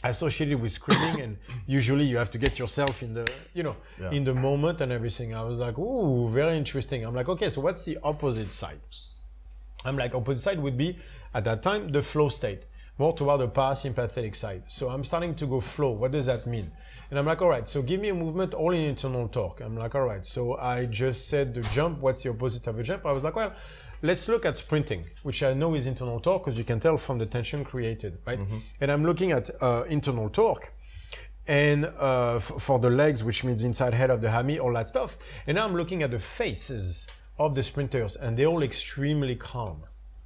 associated with screaming, and usually you have to get yourself in the, in the moment and everything. I was like, ooh, very interesting. I'm like, okay, so what's the opposite side? I'm like, opposite side would be, at that time, the flow state, more toward the parasympathetic side. So I'm starting to go flow. What does that mean? And I'm like, all right, so give me a movement all in internal torque. I'm like, all right, so I just said the jump. What's the opposite of a jump? I was like, well, let's look at sprinting, which I know is internal torque because you can tell from the tension created, right? And I'm looking at internal torque and for the legs, which means inside head of the hammy, all that stuff. And now I'm looking at the faces of the sprinters, and they're all extremely calm.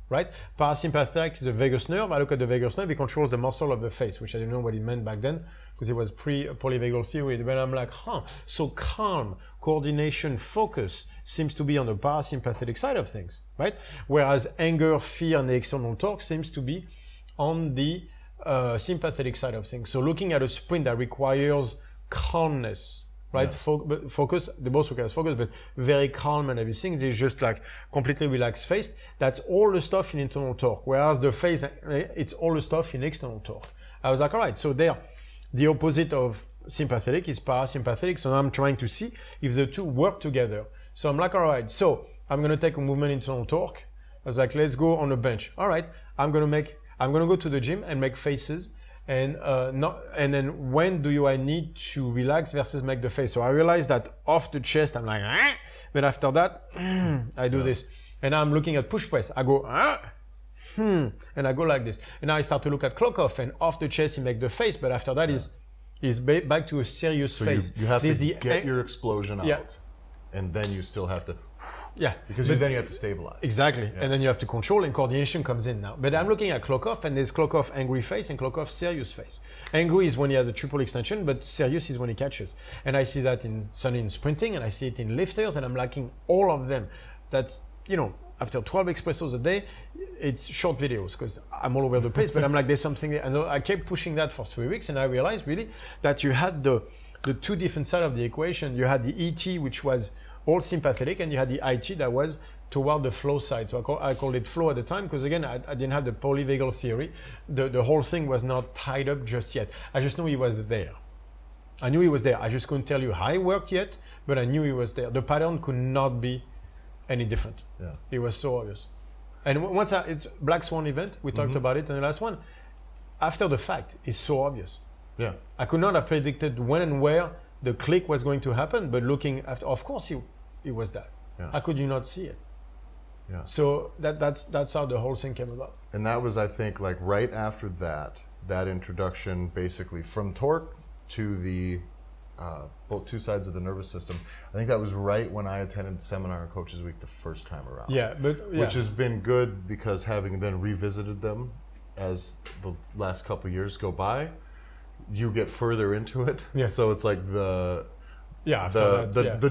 Right? Parasympathetic is the vagus nerve. I look at the vagus nerve, it controls the muscle of the face, which I didn't know what it meant back then because it was pre-polyvagal theory. But I'm like, so calm, coordination, focus seems to be on the parasympathetic side of things, right? Whereas anger, fear, and the external torque seems to be on the sympathetic side of things. So looking at a sprint that requires calmness, right? Focus, they both require focus, but very calm and everything. They just like completely relaxed face. That's all the stuff in internal torque. Whereas the face, it's all the stuff in external torque. I was like, all right, so there, the opposite of sympathetic is parasympathetic. So now I'm trying to see if the two work together. So I'm like, all right, so I'm going to take a movement internal torque. I was like, let's go on a bench. All right, I'm going to go to the gym and make faces. And then when do I need to relax versus make the face? So I realized that off the chest, I'm like, but after that, I do this. And I'm looking at push press. I go, and I go like this. And now I start to look at clock off, and off the chest, you make the face. But after that is back to a serious face. You have to get your explosion out, and then you still have to Yeah. Because then you have to stabilize. Exactly. And then you have to control, and coordination comes in now. But I'm looking at Klokov, and there's Klokov angry face and Klokov serious face. Angry is when he has a triple extension, but serious is when he catches. And I see that suddenly in sprinting, and I see it in lifters, and I'm liking all of them. That's, after 12 espressos a day, it's short videos because I'm all over the place, but I'm like, there's something there. And I kept pushing that for 3 weeks, and I realized really that you had the two different sides of the equation. You had the ET, which was all sympathetic, and you had the IT that was toward the flow side. So I called it flow at the time because, again, I didn't have the polyvagal theory. The whole thing was not tied up just yet. I just knew he was there. I knew he was there. I just couldn't tell you how he worked yet, but I knew he was there. The pattern could not be any different. Yeah. It was so obvious. And once it's Black Swan event, we talked about it in the last one. After the fact, it's so obvious. Yeah. I could not have predicted when and where the click was going to happen, but looking after, of course, it was that. Yeah. How could you not see it? Yeah. So that's how the whole thing came about. And that was, I think, like right after that introduction, basically from torque to the both two sides of the nervous system. I think that was right when I attended Seminar and Coaches Week the first time around. Yeah, which has been good because having then revisited them as the last couple of years go by, you get further into it. Yeah. So it's like the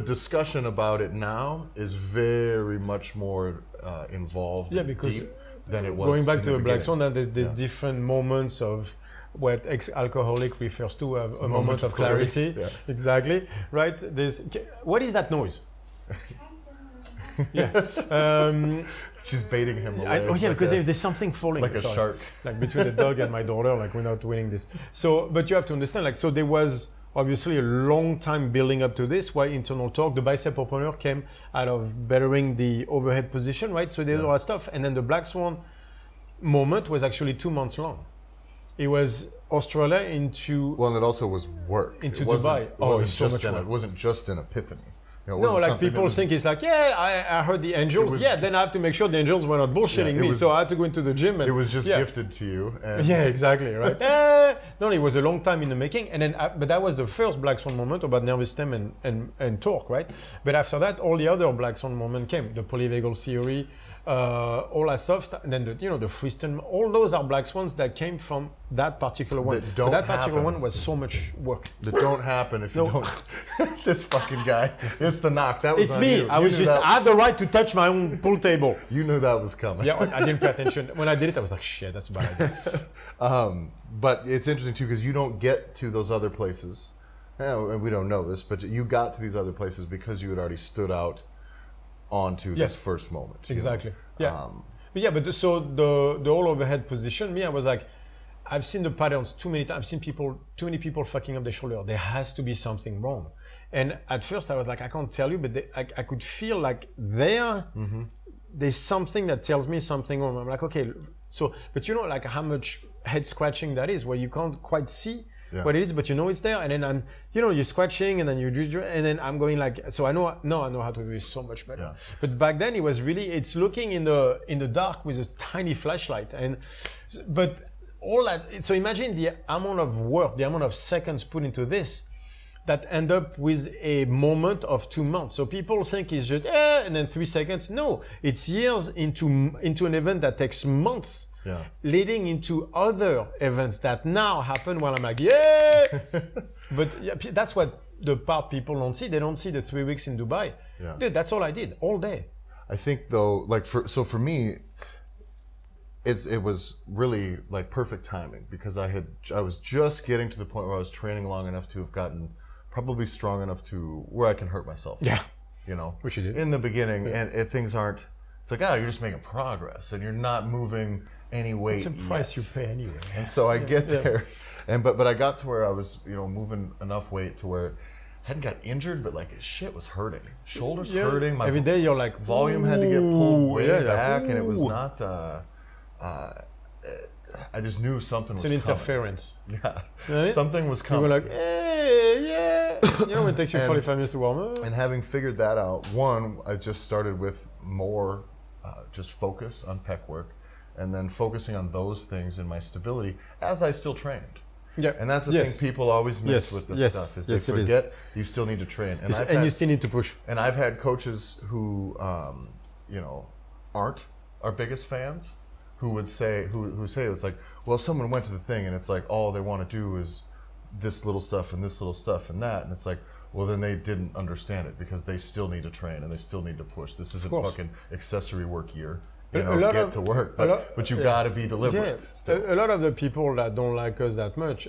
discussion about it now is very much more involved. Yeah, because deep than it was. Going back to the the Black beginning. Swan, there's different moments of what ex-alcoholic refers to a moment of clarity. Yeah. Exactly. Right. What is that noise? Yeah. She's baiting him away. Because there's something falling. Like a shark. Like between the dog and my daughter, like we're not winning this. So, but you have to understand, so there was obviously a long time building up to this. Why internal torque? The bicep opener came out of bettering the overhead position, right? So there's all that stuff. And then the Black Swan moment was actually 2 months long. It was Australia into... Well, and it also was work. Into Dubai. It's so much work. It wasn't just an epiphany. No, like people think it's like, I heard the angels. Then I have to make sure the angels were not bullshitting me. So I had to go into the gym. And, it was just gifted to you. And exactly, right. No, it was a long time in the making. And then, but that was the first Black Swan moment about nervous stem and torque, right? But after that, all the other Black Swan moment came. The polyvagal theory, all that stuff. And then the freestyle. All those are Black Swans that came from that particular one. That particular one was so much work. That don't happen if you don't. This fucking guy. It's the knock. That was it's on me. you. I had the right to touch my own pool table. You knew that was coming. Yeah, I didn't pay attention. When I did it, I was like, shit, that's a bad idea. But it's interesting too because you don't get to those other places. And we don't know this, but you got to these other places because you had already stood out onto this first moment. Exactly. But the all overhead position, I was like, I've seen the patterns too many times. I've seen too many people fucking up their shoulder. There has to be something wrong. And at first I was like, I can't tell you, but I could feel like there's something that tells me something wrong. I'm like, okay, but like how much head scratching that is, where you can't quite see what it is, but it's there. And then I'm, you're scratching, and then and then I'm going like, so I know how to do this so much better. Yeah. But back then it was really, it's looking in the dark with a tiny flashlight, but all that. So imagine the amount of work, the amount of seconds put into this, that end up with a moment of 2 months. So people think it's just and then 3 seconds. No, it's years into an event that takes months. Yeah. Leading into other events that now happen while I'm like, but that's what the part people don't see. They don't see the 3 weeks in Dubai. Yeah. Dude, that's all I did all day. I think though, like for me, it was really like perfect timing because I was just getting to the point where I was training long enough to have gotten probably strong enough to where I can hurt myself. Yeah. Which you did in the beginning, and things aren't. It's like, you're just making progress, and you're not moving any weight. It's a price you pay anyway. And so I get there, but I got to where I was, moving enough weight to where I hadn't got injured, but like shit was hurting. Shoulders hurting. My every day you're like volume had to get pulled way back, and it was not. I just knew something was coming. It's an interference. Yeah, right? Something was coming. You were like, when it takes you 45 minutes to warm up. And having figured that out, I just started with more just focus on pec work, and then focusing on those things in my stability as I still trained. Yeah. And that's the Yes. thing people always miss Yes. with this Yes. stuff is Yes, they it is. forget you still need to train. And, Yes, and you still need to push. and I've had coaches who, aren't our biggest fans, who would say, who say it's like, well, someone went to the thing and it's like all they want to do is this little stuff and this little stuff and that, and it's like, well, then they didn't understand it because they still need to train and they still need to push. This isn't fucking accessory work year. Get to work, but you got to be deliberate. A lot of the people that don't like us that much,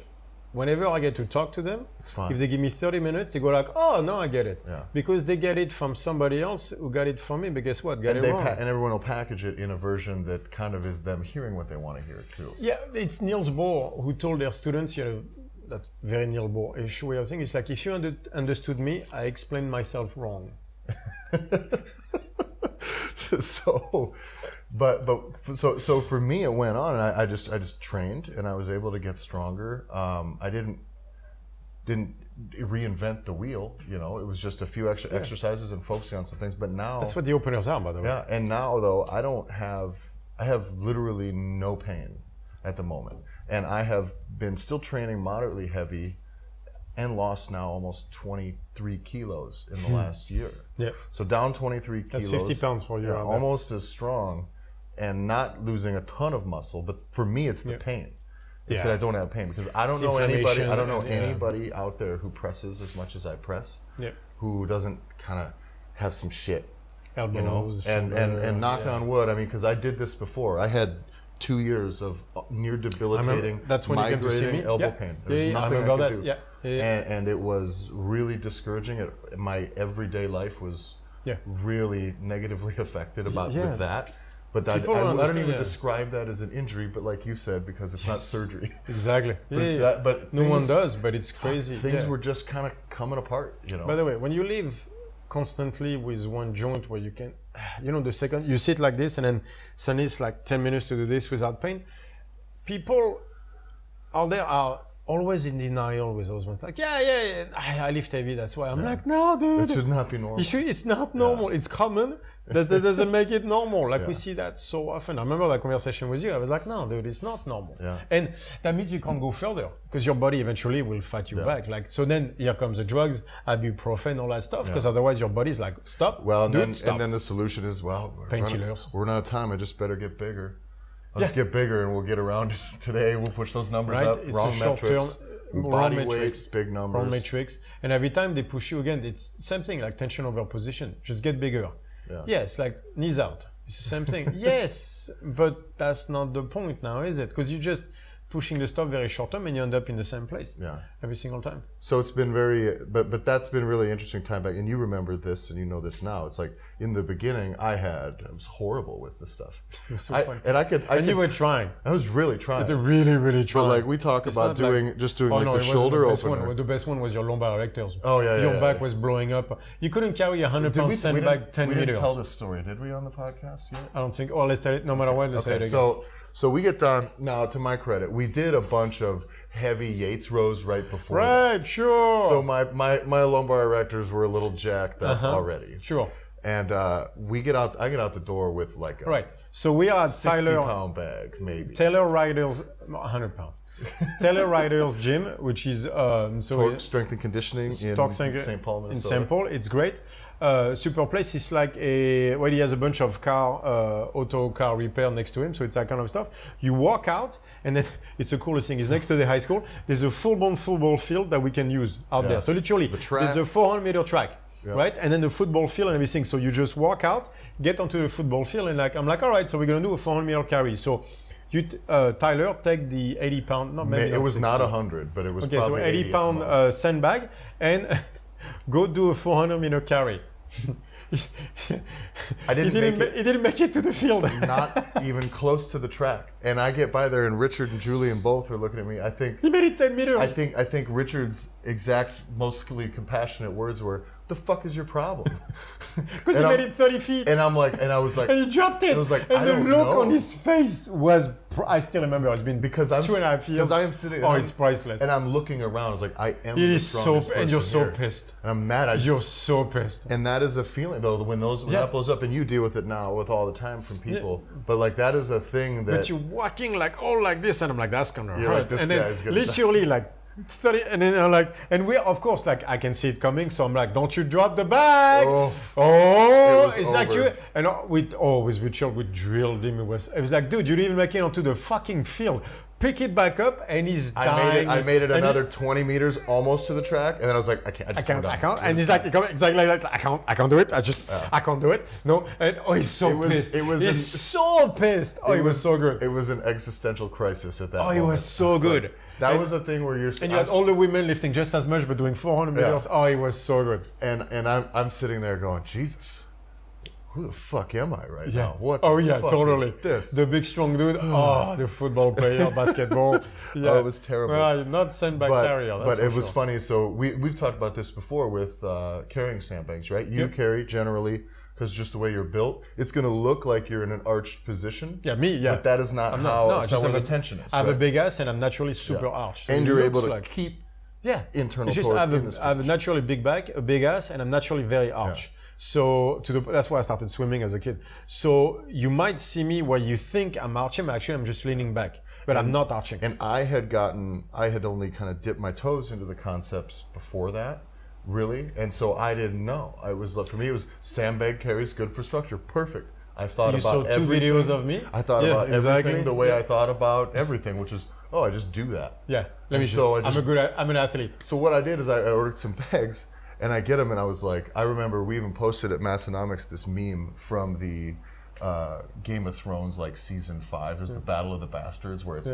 whenever I get to talk to them, It's fine. if they give me 30 minutes, they go like, oh, no, I get it. Yeah. Because they get it from somebody else who got it from me, but guess what? Got And, it wrong. and everyone will package it in a version that kind of is them hearing what they want to hear too. Yeah, it's Niels Bohr who told their students, that very Niels Bohr-ish way of thinking. It's like, if you understood me, I explained myself wrong. So for me, it went on, and I just trained, and I was able to get stronger. I didn't reinvent the wheel. It was just a few extra exercises and focusing on some things. But now That's what the openers are, by the way. yeah, and now though I have literally no pain at the moment, and I have been still training moderately heavy, and lost now almost 23 kilos in the last year. Yeah. So down 23 That's kilos. 50 pounds for you. Yeah, around there. almost as strong, and not losing a ton of muscle. But for me, it's the pain. It's that I don't have pain because I don't know anybody. I don't know anybody out there who presses as much as I press. Yeah. Who doesn't kind of have some shit, Elbows, and knock on wood. I mean, because I did this before. I had 2 years of near debilitating, that's when you came to see migrating me. elbow Yeah. pain. There was I nothing I remember could that. do. Yeah. And it was really discouraging. My everyday life was really negatively affected with that. But I don't even describe that as an injury, but like you said, because it's not surgery. Exactly. But no one does, but it's crazy. Things were just kind of coming apart, By the way, when you live constantly with one joint where you can, the second you sit like this and then suddenly it's like 10 minutes to do this without pain, people out there are always in denial with those ones. Like, I lift heavy, that's why. I'm like, no, dude. It should not be normal. It's not normal. It's common. That doesn't make it normal. Like we see that so often. I remember that conversation with you. I was like, no, dude, it's not normal. Yeah. And that means you can't go further because your body eventually will fight you back. Like, so then here comes the drugs, ibuprofen, all that stuff. Because otherwise your body's like, stop. Well, and stop. then the solution is, painkillers. We're running out of time. I just better get bigger. Let's get bigger, and we'll get around it today. We'll push those numbers up. It's Wrong a short metrics. term. Body weight, big numbers. Wrong matrix. And every time they push you again, it's same thing, like tension over position. Just get bigger. Yeah, it's like knees out. It's the same thing. Yes, but that's not the point now, is it? Because you're just pushing the stuff very short term and you end up in the same place. Yeah. Every single time. So it's been but that's been really interesting time back. And you remember this and you know this now. It's like in the beginning I was horrible with this stuff. It was so fun. And you were trying. I was really trying. You're really, really trying. But like we talk about doing the shoulder opener. The best one was your lumbar erectors. Oh yeah, Your back was blowing up. You couldn't carry a 100-pound sandbag 10 meters. We didn't tell this story, did we, on the podcast yet? I don't think. Oh, let's tell it. No matter what, let's say it again. So we get done. Now, to my credit, we did a bunch of heavy Yates rows right before. Right, sure. So my lumbar erectors were a little jacked up already. Sure. And I get out the door with like a right. So we are at 60-pound bag, maybe. Taylor Ryder's 100 pounds. Taylor Ryder's gym, which is strength and conditioning in St. Paul, Minnesota. In St. Paul, it's great. Super place. It's like he has a bunch of auto car repair next to him, so it's that kind of stuff. You walk out, and then it's the coolest thing. It's next to the high school. There's a full-blown football field that we can use out there. So literally, there's a 400-meter track, right? And then the football field and everything. So you just walk out, get onto the football field, and I'm like, all right, so we're gonna do a 400-meter carry. So you, Tyler, take the 80-pound. It was 60. Not 100, but it was probably 80-pound sandbag and go do a 400-meter carry. He didn't make it to the field. Not even close to the track. And I get by there, and Richard and Julian both are looking at me. I think he made it 10 meters. I think Richard's exact, mostly compassionate words were, "The fuck is your problem?" Because he made it 30 feet. And I was like, and he dropped it. And I was like, and the look on his face was I still remember it's been because I'm 2.5 years. Because I am sitting. Oh, it's priceless. And I'm looking around. It's like I am. It the is so, strongest person and you're so here. pissed. And I'm mad. You're so pissed. And that is a feeling though when that blows up, and you deal with it now with all the time from people. But like that is a thing that. But you're walking like all like this, and I'm like, that's gonna You're hurt. like, this and guy's then gonna literally like 30, and then I'm like, and we of course like I can see it coming, so I'm like, don't you drop the bag? Oh, it's over. like you and with Richard, we drilled him. It was like, dude, you didn't even make it onto the fucking field. Pick it back up, and he's dying. I made it another 20 meters almost to the track, and then I was like, I can't. And he's like, exactly like that. I can't do it. I can't do it. No, and he's so pissed. He's so pissed. Oh, he was so good. It was an existential crisis at that Oh, moment. he was so good. Like, that was a thing where you're. And you had all the women lifting just as much, but doing 400 meters. Oh, he was so good. And I'm sitting there going, Jesus, who the fuck am I right now? What? Oh the yeah, fuck totally. Is this? The big strong dude. Oh, the football player, basketball. Yeah. Oh, it was terrible. Well, not sandbag carrier. But it was funny. So we've talked about this before with carrying sandbags, right? You carry generally. Because just the way you're built, it's going to look like you're in an arched position. Yeah, me, yeah. But that is not that's not where the tension is. I have a big ass and I'm naturally super arched. So and you're able to keep internal torque in this I have a naturally big back, a big ass, and I'm naturally very arched. Yeah. So that's why I started swimming as a kid. So you might see me where you think I'm arching, but actually I'm just leaning back. But I'm not arching. And I had only kind of dipped my toes into the concepts before that. Really? And so I didn't know. For me, it was sandbag carries good for structure. Perfect. I thought about everything. You saw 2 videos of me? I thought about everything the way I thought about everything, which is, I just do that. Yeah. I'm an athlete. So what I did is I ordered some bags, and I get them, and I was like, I remember we even posted at Massonomics this meme from the Game of Thrones, like season 5. There's the Battle of the Bastards, where it's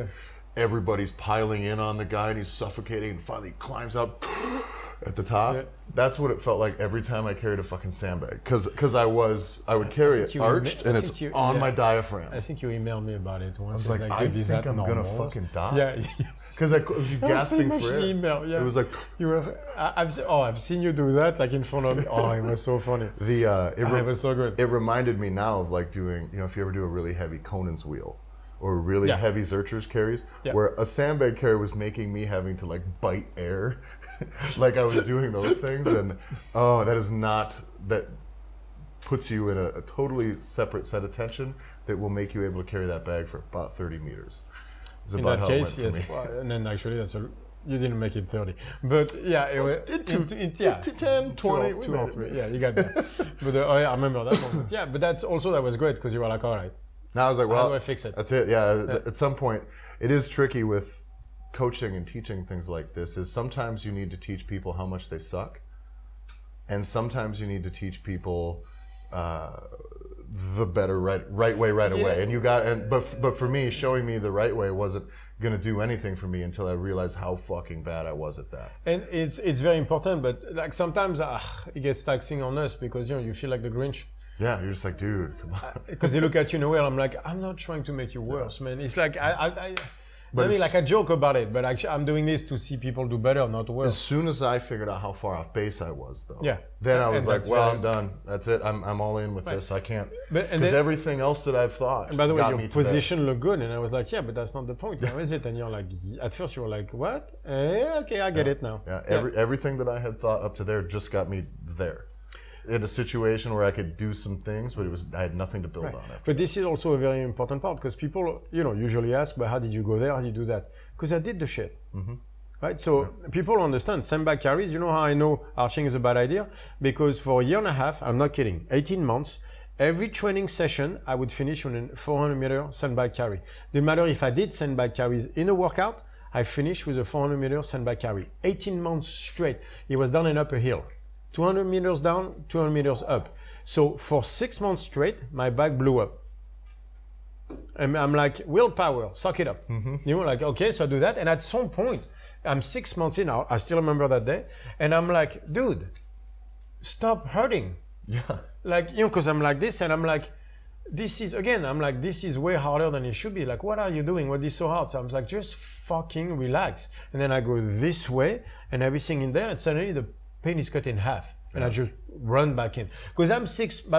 everybody's piling in on the guy, and he's suffocating, and finally climbs out at the top. Yeah. That's what it felt like every time I carried a fucking sandbag. Because I would carry it arched and it's on my diaphragm. I think you emailed me about it once. I was like, I think I'm going to fucking die. Yeah. Because I was gasping for air. Email, yeah. It was like... I've seen you do that like in front of me. Oh, it was so funny. It was so good. It reminded me now of like doing, if you ever do a really heavy Conan's wheel, or really heavy Zercher's carries, where a sandbag carry was making me having to like bite air, like I was doing those things, and that puts you in a totally separate set of tension that will make you able to carry that bag for about 30 meters. Is in about that how case, it went for yes. me. Well, and then actually, you didn't make it 30, but yeah, it was 10, 20, 2 or 3. Yeah, you got that. But I remember that moment. Yeah, but that was great because you were like, all right. Now I was like, well, how do I fix it? That's it. Yeah. At some point, it is tricky with coaching and teaching things like this. Is sometimes you need to teach people how much they suck, and sometimes you need to teach people the better right way away. And but for me, showing me the right way wasn't going to do anything for me until I realized how fucking bad I was at that. And it's very important, but like sometimes it gets taxing on us because you feel like the Grinch. Yeah, you're just like, dude, come on. Because they look at you nowhere. I'm like, I'm not trying to make you worse, man. It's like I joke about it, but actually I'm doing this to see people do better, not worse. As soon as I figured out how far off base I was, though, then I was like, well, I'm done. That's it. I'm all in with this. I can't. Because everything else that I've thought. And by the way, your position looked good, and I was like, yeah, but that's not the point. Now is it? And you're like, at first you were like, what? Okay, I get it now. Yeah, everything that I had thought up to there just got me there. In a situation where I could do some things, but I had nothing to build on after. But this is also a very important part because people, usually ask, but how did you go there? How did you do that? Because I did the shit. Mm-hmm. Right? So people understand sandbag carries. You know how I know arching is a bad idea? Because for a year and a half, I'm not kidding, 18 months, every training session, I would finish on a 400-meter sandbag carry. Didn't matter if I did sandbag carries in a workout, I finished with a 400-meter sandbag carry. 18 months straight. It was down and up a hill. 200 meters down, 200 meters up. So for 6 months straight, my back blew up. And I'm like, willpower, suck it up. Mm-hmm. Like, okay, so I do that. And at some point, I'm 6 months in, I still remember that day. And I'm like, dude, stop hurting. Yeah. Like, because I'm like this and I'm like, this is way harder than it should be. Like, what are you doing? What is so hard? So I'm like, just fucking relax. And then I go this way and everything in there and suddenly the pain is cut in half. And I just run back in. Because I'm 6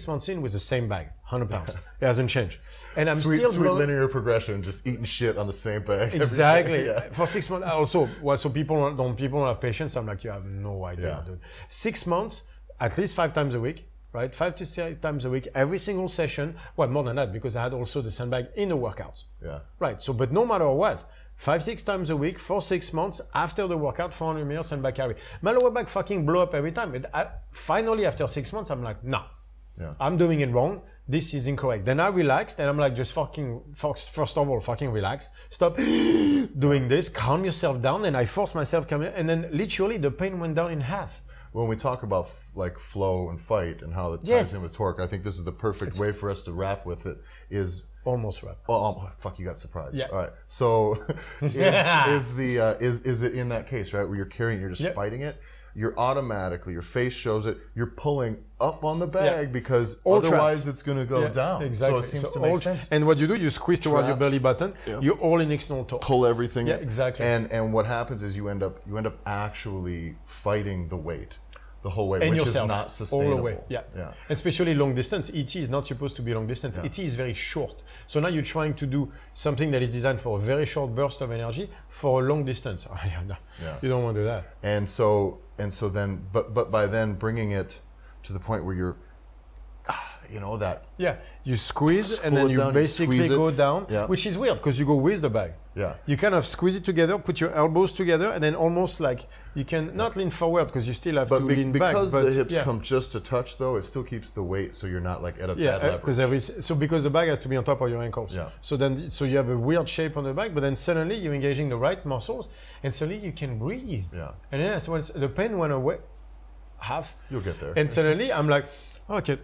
months in with the same bag, 100 pounds. It hasn't changed. And I'm Sweet still linear progression, just eating shit on the same bag. every Exactly. day. Yeah. For 6 months. Also, so people don't have patience. I'm like, you have no idea, Yeah. dude. 6 months, at least 5 times a week, right? 5 to 6 times a week, every single session. Well, more than that, because I had also the sandbag in the workouts. Yeah. Right. So, but no matter what, 5-6 times a week for 6 months after the workout, 400 meters sandbag carry. My lower back fucking blow up every time. Finally, after 6 months, I'm like, no, I'm doing it wrong. This is incorrect. Then I relaxed and I'm like, just first of all, fucking relax. Stop doing this. Calm yourself down. And I forced myself to come in. And then literally the pain went down in half. When we talk about like flow and fight and how it ties in with torque, I think this is the perfect way for us to wrap with it. Is almost wrap. Oh, fuck! You got surprised. Yeah. All right. So, is it in that case, right, where you're carrying, you're just fighting it? You're automatically, your face shows it. You're pulling up on the bag because All otherwise traps. it's going to go down. Exactly. So it seems to make sense. And what you do, you squeeze toward your Traps. belly button. You're all in external torque. Pull everything. Yeah, exactly. And what happens is you end up actually fighting the weight. The whole way, And which yourself, is not sustainable. all the way. Yeah. Especially long distance. ET is not supposed to be long distance. ET is very short. So now you're trying to do something that is designed for a very short burst of energy for a long distance. You don't want to do that. And so then, but by then bringing it to the point where you're, you squeeze and pull then it you down, you basically squeeze it. go down, Yeah. which is weird because you go with the bag. Yeah. You kind of squeeze it together, put your elbows together, and then almost like you can not lean forward because you still have to lean back. Because the hips come just a touch, though, it still keeps the weight, so you're not like at a bad leverage. Because the bag has to be on top of your ankles. Yeah. So you have a weird shape on the back, but then suddenly you're engaging the right muscles, and suddenly you can breathe. Yeah. And then once the pain went away, half. You'll get there. And suddenly I'm like, okay,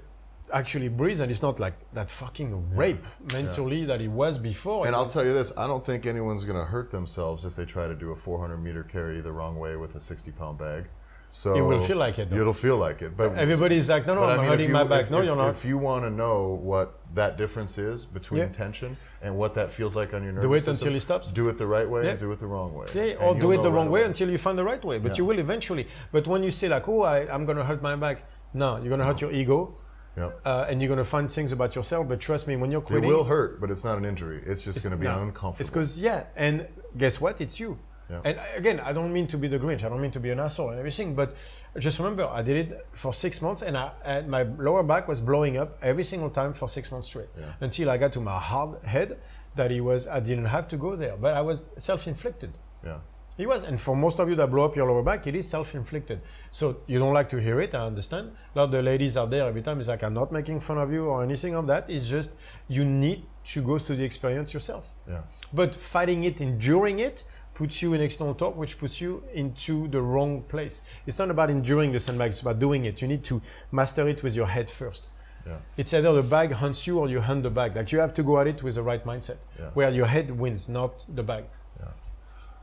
actually breathe, and it's not like that fucking rape mentally that it was before. And I'll tell you this, I don't think anyone's going to hurt themselves if they try to do a 400-meter carry the wrong way with a 60-pound bag. So it will feel like it, though. It'll feel like it. But everybody's like, no, I'm hurting my back. No, you're not. If you want to know what that difference is between tension and what that feels like on your nervous do it system, until it stops. Do it the right way and do it the wrong way. Yeah, or do it the wrong way until you find the right way. But you will eventually. But when you say like, oh, I'm going to hurt my back. No, you're going to hurt your ego. Yep. And you're going to find things about yourself, but trust me, when you're quitting... It will hurt, but it's not an injury. It's just going to be uncomfortable. It's because, and guess what? It's you. Yeah. And again, I don't mean to be the Grinch. I don't mean to be an asshole and everything, but just remember, I did it for 6 months and my lower back was blowing up every single time for 6 months straight until I got to my hard head that I didn't have to go there, but I was self-inflicted. Yeah. He was, and for most of you that blow up your lower back, it is self-inflicted. So you don't like to hear it, I understand. A lot of the ladies out there, every time it's like, I'm not making fun of you or anything of that. It's just, you need to go through the experience yourself. Yeah. But fighting it, enduring it, puts you in external torque, which puts you into the wrong place. It's not about enduring the sandbag, it's about doing it. You need to master it with your head first. Yeah. It's either the bag hunts you or you hunt the bag. Like you have to go at it with the right mindset, where your head wins, not the bag.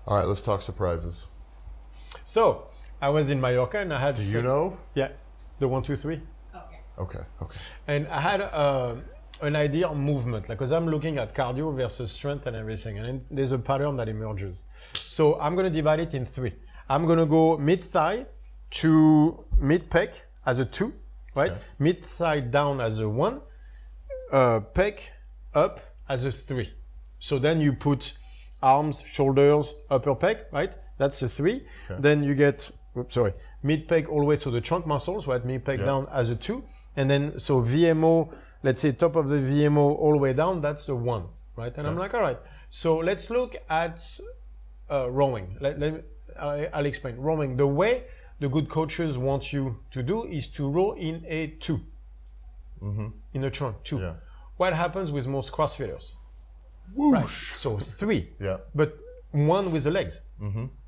All right, let's talk surprises. So I was in Mallorca and I had. Do you know? Yeah, the 1, 2, 3. Okay. And I had an idea on movement, because I'm looking at cardio versus strength and everything, and there's a pattern that emerges. So I'm going to divide it in 3. I'm going to go mid thigh to mid pec as a 2, right? Okay. Mid thigh down as a 1, pec up as a 3. So then you put arms, shoulders, upper pec, right? That's a 3. Okay. Then you get, mid pec all the way to the trunk muscles, right? Mid pec down as a 2. And then, so VMO, let's say top of the VMO all the way down, that's a 1, right? And I'm like, all right. So let's look at rowing. I'll explain. Rowing, the way the good coaches want you to do is to row in a 2. In a trunk, 2. Yeah. What happens with most CrossFitters? Whoosh. Right. So 3. Yeah. But 1 with the legs.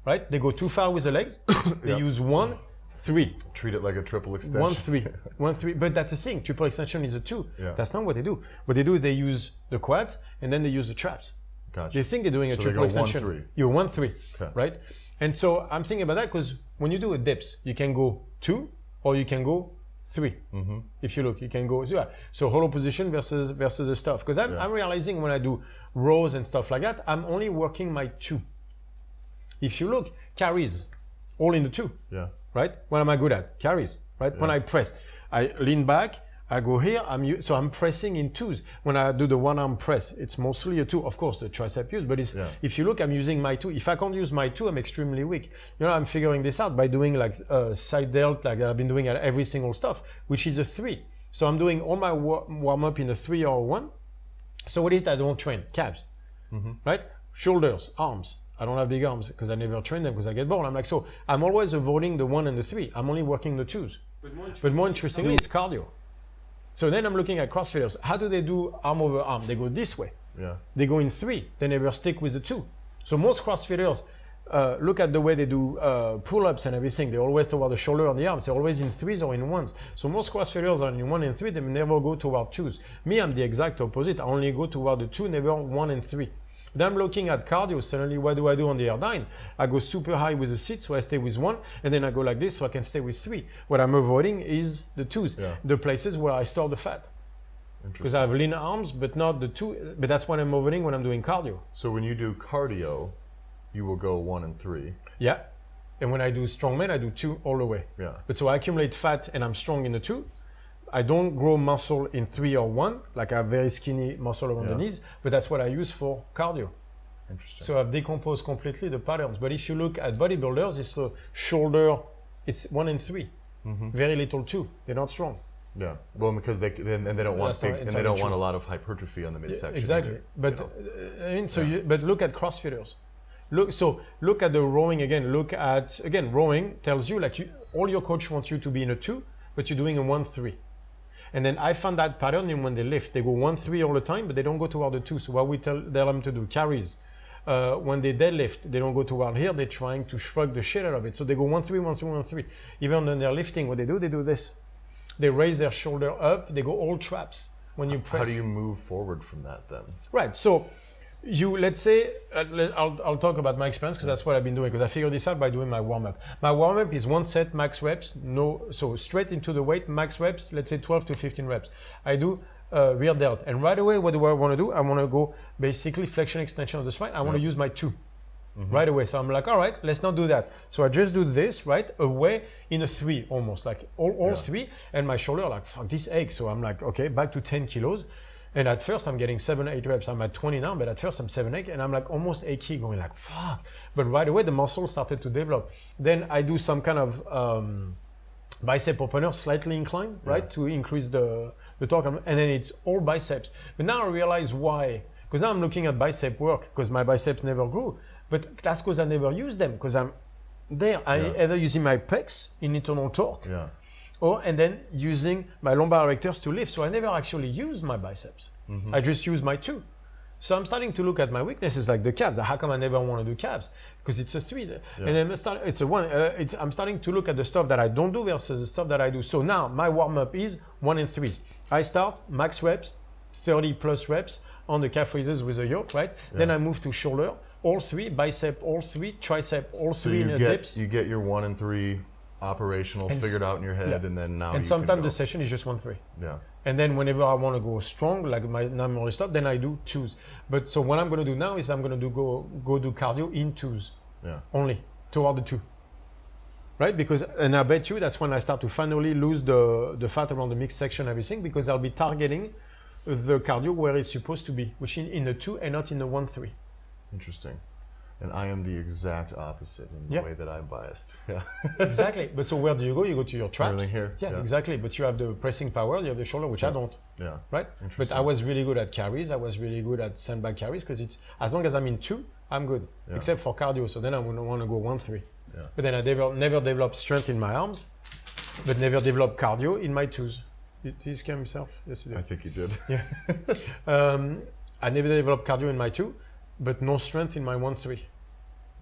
Right? They go too far with the legs. They use 1, 3. Treat it like a triple extension. 1, 3. 1, 3. But that's the thing. Triple extension is a 2. Yeah. That's not what they do. What they do is they use the quads and then they use the traps. Gotcha. They think they're doing a So triple they go extension. 1, 3. You're 1, 3. Okay. Right? And so I'm thinking about that because when you do a dips, you can go 2 or you can go 3. If you look, you can go 0. So hollow position versus the stuff. Because I'm realizing when I do rows and stuff like that, I'm only working my 2. If you look, carries, all in the 2. Yeah. Right? What am I good at? Carries, right? When I press, I lean back, I go here, so I'm pressing in 2s. When I do the one arm press, it's mostly a 2. Of course, the tricep use, but if you look, I'm using my 2. If I can't use my 2, I'm extremely weak. I'm figuring this out by doing like side delt, like I've been doing at every single stuff, which is a 3. So I'm doing all my warm up in a 3 or a 1. So what is that I don't train? Calves, right? Shoulders, arms. I don't have big arms because I never train them because I get bored. I'm like, so I'm always avoiding the 1 and the 3. I'm only working the 2s. But more interestingly, it's cardio. So then I'm looking at CrossFitters. How do they do arm over arm? They go this way. Yeah. They go in 3. They never stick with the 2. So most CrossFitters, look at the way they do pull-ups and everything. They're always toward the shoulder and the arms. They're always in 3s or in 1s. So most CrossFitters are in 1 and 3. They never go toward 2s. Me, I'm the exact opposite. I only go toward the 2, never 1 and 3. Then I'm looking at cardio. Suddenly, what do I do on the airline? I go super high with the sit, so I stay with 1, and then I go like this, so I can stay with 3. What I'm avoiding is the 2s, the places where I store the fat. Because I have lean arms, but not the 2. But that's what I'm avoiding when I'm doing cardio. So when you do cardio, you will go 1 and 3. Yeah. And when I do strongman, I do 2 all the way. Yeah. But so I accumulate fat and I'm strong in the 2. I don't grow muscle in 3 or 1, like I have very skinny muscle around the knees, but that's what I use for cardio. Interesting. So I've decomposed completely the patterns. But if you look at bodybuilders, it's the shoulder, it's 1 and 3. Very little 2. They're not strong. Yeah. Well, because they don't want they don't want a lot of hypertrophy on the midsection. Exactly. Either, but I mean, so but look at CrossFitters. Look at the rowing again. Look at rowing tells you like all your coach wants you to be in a 2, but you're doing a 1-3. And then I found that pattern in when they lift. They go 1-3 all the time, but they don't go toward the 2. So what we tell them to do, carries. When they deadlift, they don't go toward here. They're trying to shrug the shit out of it. So they go 1-3, 1-3, 1-3. Even when they're lifting, what they do this. They raise their shoulder up. They go all traps when you press. How do you move forward from that then? Right. So let's say, I'll talk about my experience because that's what I've been doing because I figured this out by doing my warm-up. My warm-up is 1 set, max reps, so straight into the weight, max reps, let's say 12 to 15 reps. I do rear delt. And right away, what do I want to do? I want to go basically flexion extension of the spine. I want to use my 2 right away. So I'm like, all right, let's not do that. So I just do this, right, away in a 3 almost, like all 3. And my shoulder like, fuck, this aches. So I'm like, okay, back to 10 kilos. And at first I'm getting 7-8 reps. I'm at 20 now, but at first I'm 7-8 and I'm like almost achy going like, fuck. But right away the muscle started to develop. Then I do some kind of bicep opener, slightly inclined, right? To increase the torque. And then it's all biceps. But now I realize why. Because now I'm looking at bicep work because my biceps never grew. But that's because I never use them because I'm there. I either using my pecs in internal torque. Yeah. And then using my lumbar erectors to lift. So I never actually use my biceps. I just use my 2. So I'm starting to look at my weaknesses like the calves. How come I never want to do calves? Because it's a 3. Yeah. And then it's a 1. I'm starting to look at the stuff that I don't do versus the stuff that I do. So now my warm-up is 1 and 3s. I start max reps, 30 plus reps on the calf raises with a yoke, right? Yeah. Then I move to shoulder, all 3, bicep, all 3, tricep, all 3 in dips. You get your 1 and 3 operational figured out in your head, and then now. And sometimes the session is just 1-3. Yeah. And then whenever I want to go strong, like my memory stuff, then I do 2s. But so what I'm going to do now is I'm going to go do cardio in 2s. Yeah. Only toward the 2. Right? Because and I bet you that's when I start to finally lose the fat around the mixed section and everything because I'll be targeting the cardio where it's supposed to be, which in the 2 and not in the 1-3. Interesting. And I am the exact opposite in the way that I'm biased. Yeah. Exactly. But so where do you go? You go to your traps. Everything here. Yeah, exactly. But you have the pressing power, you have the shoulder, which I don't. Yeah. Right? But I was really good at carries. I was really good at sandbag carries because it's as long as I'm in 2, I'm good. Yeah. Except for cardio. So then I would want to go 1-3. Yeah. But then I never developed strength in my arms, but never developed cardio in my 2s. Did he scam himself? Yes, he did. I think he did. Yeah. I never developed cardio in my 2, but no strength in my 1-3.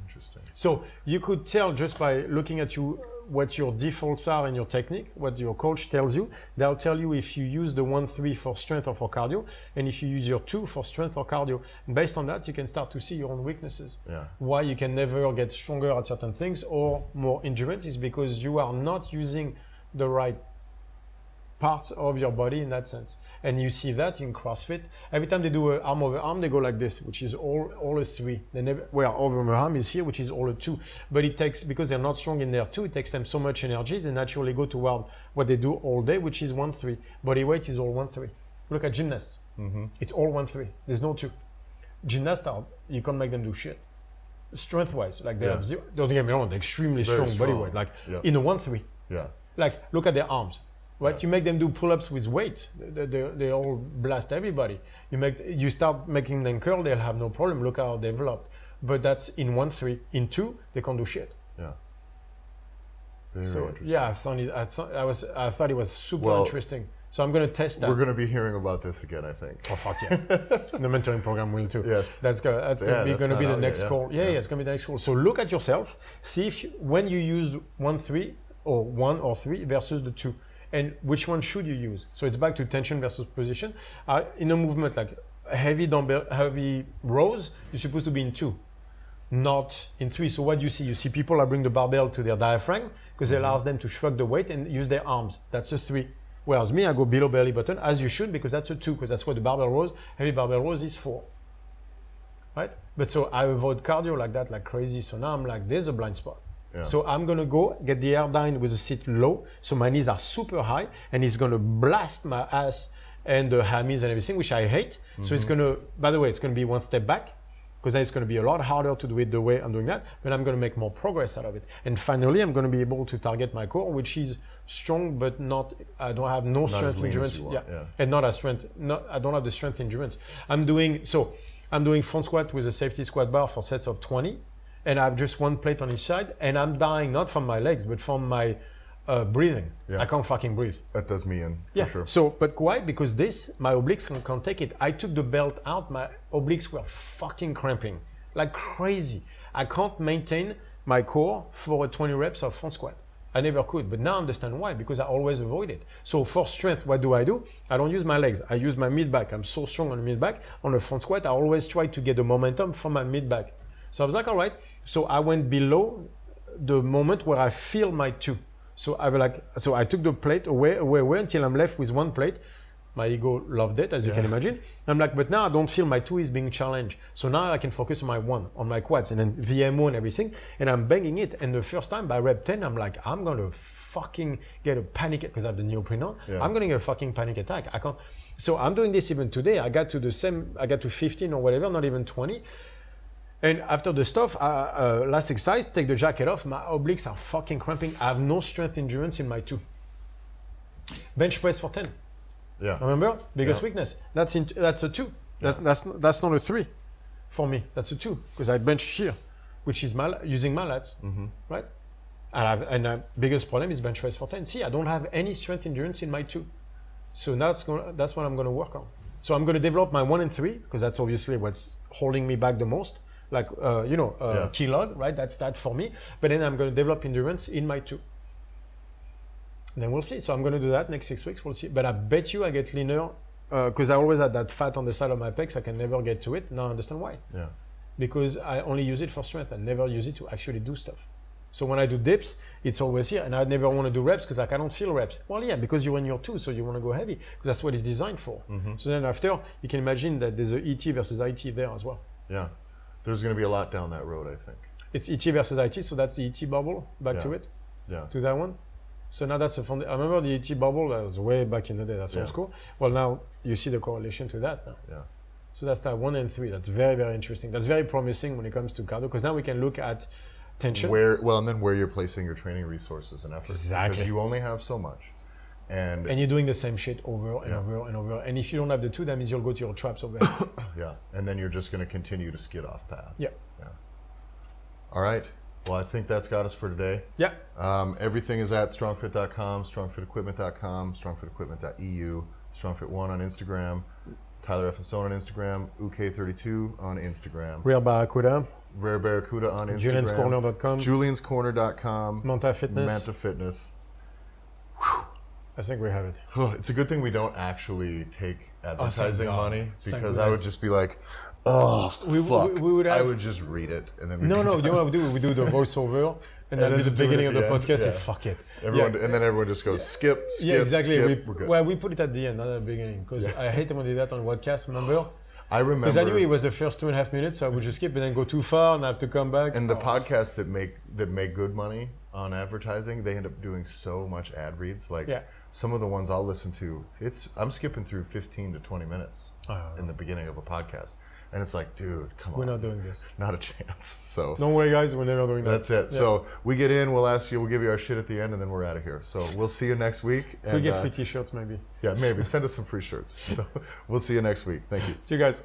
Interesting. So you could tell just by looking at you what your defaults are in your technique, what your coach tells you. They'll tell you if you use the 1-3 for strength or for cardio, and if you use your 2 for strength or cardio. And based on that, you can start to see your own weaknesses. Yeah. Why you can never get stronger at certain things or more endurance is because you are not using the right parts of your body in that sense. And you see that in CrossFit. Every time they do an arm over arm, they go like this, which is all a 3. They never, well, over arm is here, which is all a 2. But it takes, because they're not strong in there too, it takes them so much energy, they naturally go toward what they do all day, which is 1-3. Body weight is all 1-3. Look at gymnasts. It's all 1-3. There's no 2. Gymnasts, you can't make them do shit. Strength-wise, like they have zero, don't get me wrong, they're extremely strong body weight, like in a 1-3. Yeah. Like, look at their arms. Right, you make them do pull-ups with weight. They all blast everybody. You start making them curl, they'll have no problem. Look how developed. But that's in 1-3. In 2, they can't do shit. Yeah. Very interesting. Yeah, I thought it was super interesting. So I'm going to test that. We're going to be hearing about this again, I think. Oh fuck yeah! The mentoring program will too. Yes. That's going to be the next call. Yeah, it's going to be the next call. So look at yourself. See if when you use 1-3 or 1 or 3 versus the 2. And which one should you use? So it's back to tension versus position. In a movement like heavy dumbbell, heavy rows, you're supposed to be in 2, not in 3. So what do you see? You see people bring the barbell to their diaphragm because it allows them to shrug the weight and use their arms. That's a 3. Whereas me, I go below belly button, as you should, because that's a 2, because that's what the barbell rows, heavy barbell rows is 4. Right? But so I avoid cardio like that, like crazy. So now I'm like, there's a blind spot. Yeah. So I'm going to go get the airdyne with the seat low. So my knees are super high and it's going to blast my ass and the hammies and everything, which I hate. So it's going to, by the way, it's going to be one step back because then it's going to be a lot harder to do it the way I'm doing that, but I'm going to make more progress out of it. And finally, I'm going to be able to target my core, which is strong, but not, I don't have no strength endurance. And not as strength, I don't have the strength endurance. I'm doing front squat with a safety squat bar for sets of 20. And I have just one plate on each side, and I'm dying not from my legs, but from my breathing. Yeah. I can't fucking breathe. That does me in, for sure. So, but why? Because my obliques can't take it. I took the belt out, my obliques were fucking cramping, like crazy. I can't maintain my core for 20 reps of front squat. I never could, but now I understand why, because I always avoid it. So for strength, what do? I don't use my legs. I use my mid-back. I'm so strong on the mid-back. On the front squat, I always try to get the momentum from my mid-back. So I was like, all right. So I went below the moment where I feel my 2. So I took the plate away until I'm left with one plate. My ego loved it, as you can imagine. I'm like, but now I don't feel my 2 is being challenged. So now I can focus on my 1, on my quads, and then VMO and everything. And I'm banging it. And the first time by rep 10, I'm like, I'm going to fucking get a panic, because I have the neoprene on. Yeah. I'm going to get a fucking panic attack. I can't. So I'm doing this even today. I got to 15 or whatever, not even 20. And after the stuff, last exercise, take the jacket off, my obliques are fucking cramping. I have no strength endurance in my 2. Bench press for 10. Yeah. Remember? Biggest weakness. That's a 2. That's not a 3 for me. That's a 2, because I bench here, which is using my lats, right? And biggest problem is bench press for 10. See, I don't have any strength endurance in my 2. So that's what I'm going to work on. So I'm going to develop my 1 and 3, because that's obviously what's holding me back the most. Like, key log, right? That's that for me. But then I'm going to develop endurance in my 2. Then we'll see. So I'm going to do that next 6 weeks. We'll see. But I bet you I get leaner because I always had that fat on the side of my pecs. I can never get to it. Now I understand why. Yeah. Because I only use it for strength. I never use it to actually do stuff. So when I do dips, it's always here. And I never want to do reps because I don't feel reps. Well, yeah, because you're in your 2, so you want to go heavy because that's what it's designed for. So then after, you can imagine that there's a ET versus IT there as well. Yeah. There's going to be a lot down that road, I think. It's ET versus IT, so that's the ET bubble, back to it, to that one. So now that's I remember the ET bubble, that was way back in the day, that's old school. Well, now you see the correlation to that now. Yeah. So that's that 1 and 3, that's very, very interesting. That's very promising when it comes to cardio, because now we can look at tension. And then where you're placing your training resources and effort. Exactly. Because you only have so much. And you're doing the same shit over and over and over. And if you don't have the 2, that means you'll go to your traps over here. Yeah. And then you're just going to continue to skid off path. Yeah. All right. Well, I think that's got us for today. Yeah. Everything is at strongfit.com, strongfitequipment.com, strongfitequipment.eu, strongfit1 on Instagram, Tyler F. Stone on Instagram, UK32 on Instagram. Rare Barracuda. Rare Barracuda on Instagram. Julian'sCorner.com. Julian'sCorner.com. Manta Fitness. Manta Fitness. I think we have it. It's a good thing we don't actually take advertising money, because I would just be like, fuck. I would just read it and then No, you know what we do? We do the voiceover. and that'll be the just do it beginning at of the the end. podcast. Yeah. And fuck it. Everyone, Yeah. and then everyone just goes skip, Yeah, exactly. skip. We're good. Well, we put it at the end, not at the beginning, because I hate when we did that on podcast. Remember? I remember Because I knew it was the first 2.5 minutes, so I would just skip and then go too far and I have to come back. And the podcasts that make good money on advertising, they end up doing so much ad reads. Like some of the ones I'll listen to, I'm skipping through 15 to 20 minutes in the beginning of a podcast. And it's like, dude, come on. We're not doing this. Not a chance. So Don't worry, guys, we're never doing that. that's it. Yeah. So we get in, we'll give you our shit at the end, and then we're out of here. So we'll see you next week. We get free t-shirts maybe. Yeah, maybe. Send us some free shirts. So we'll see you next week. Thank you. See you guys.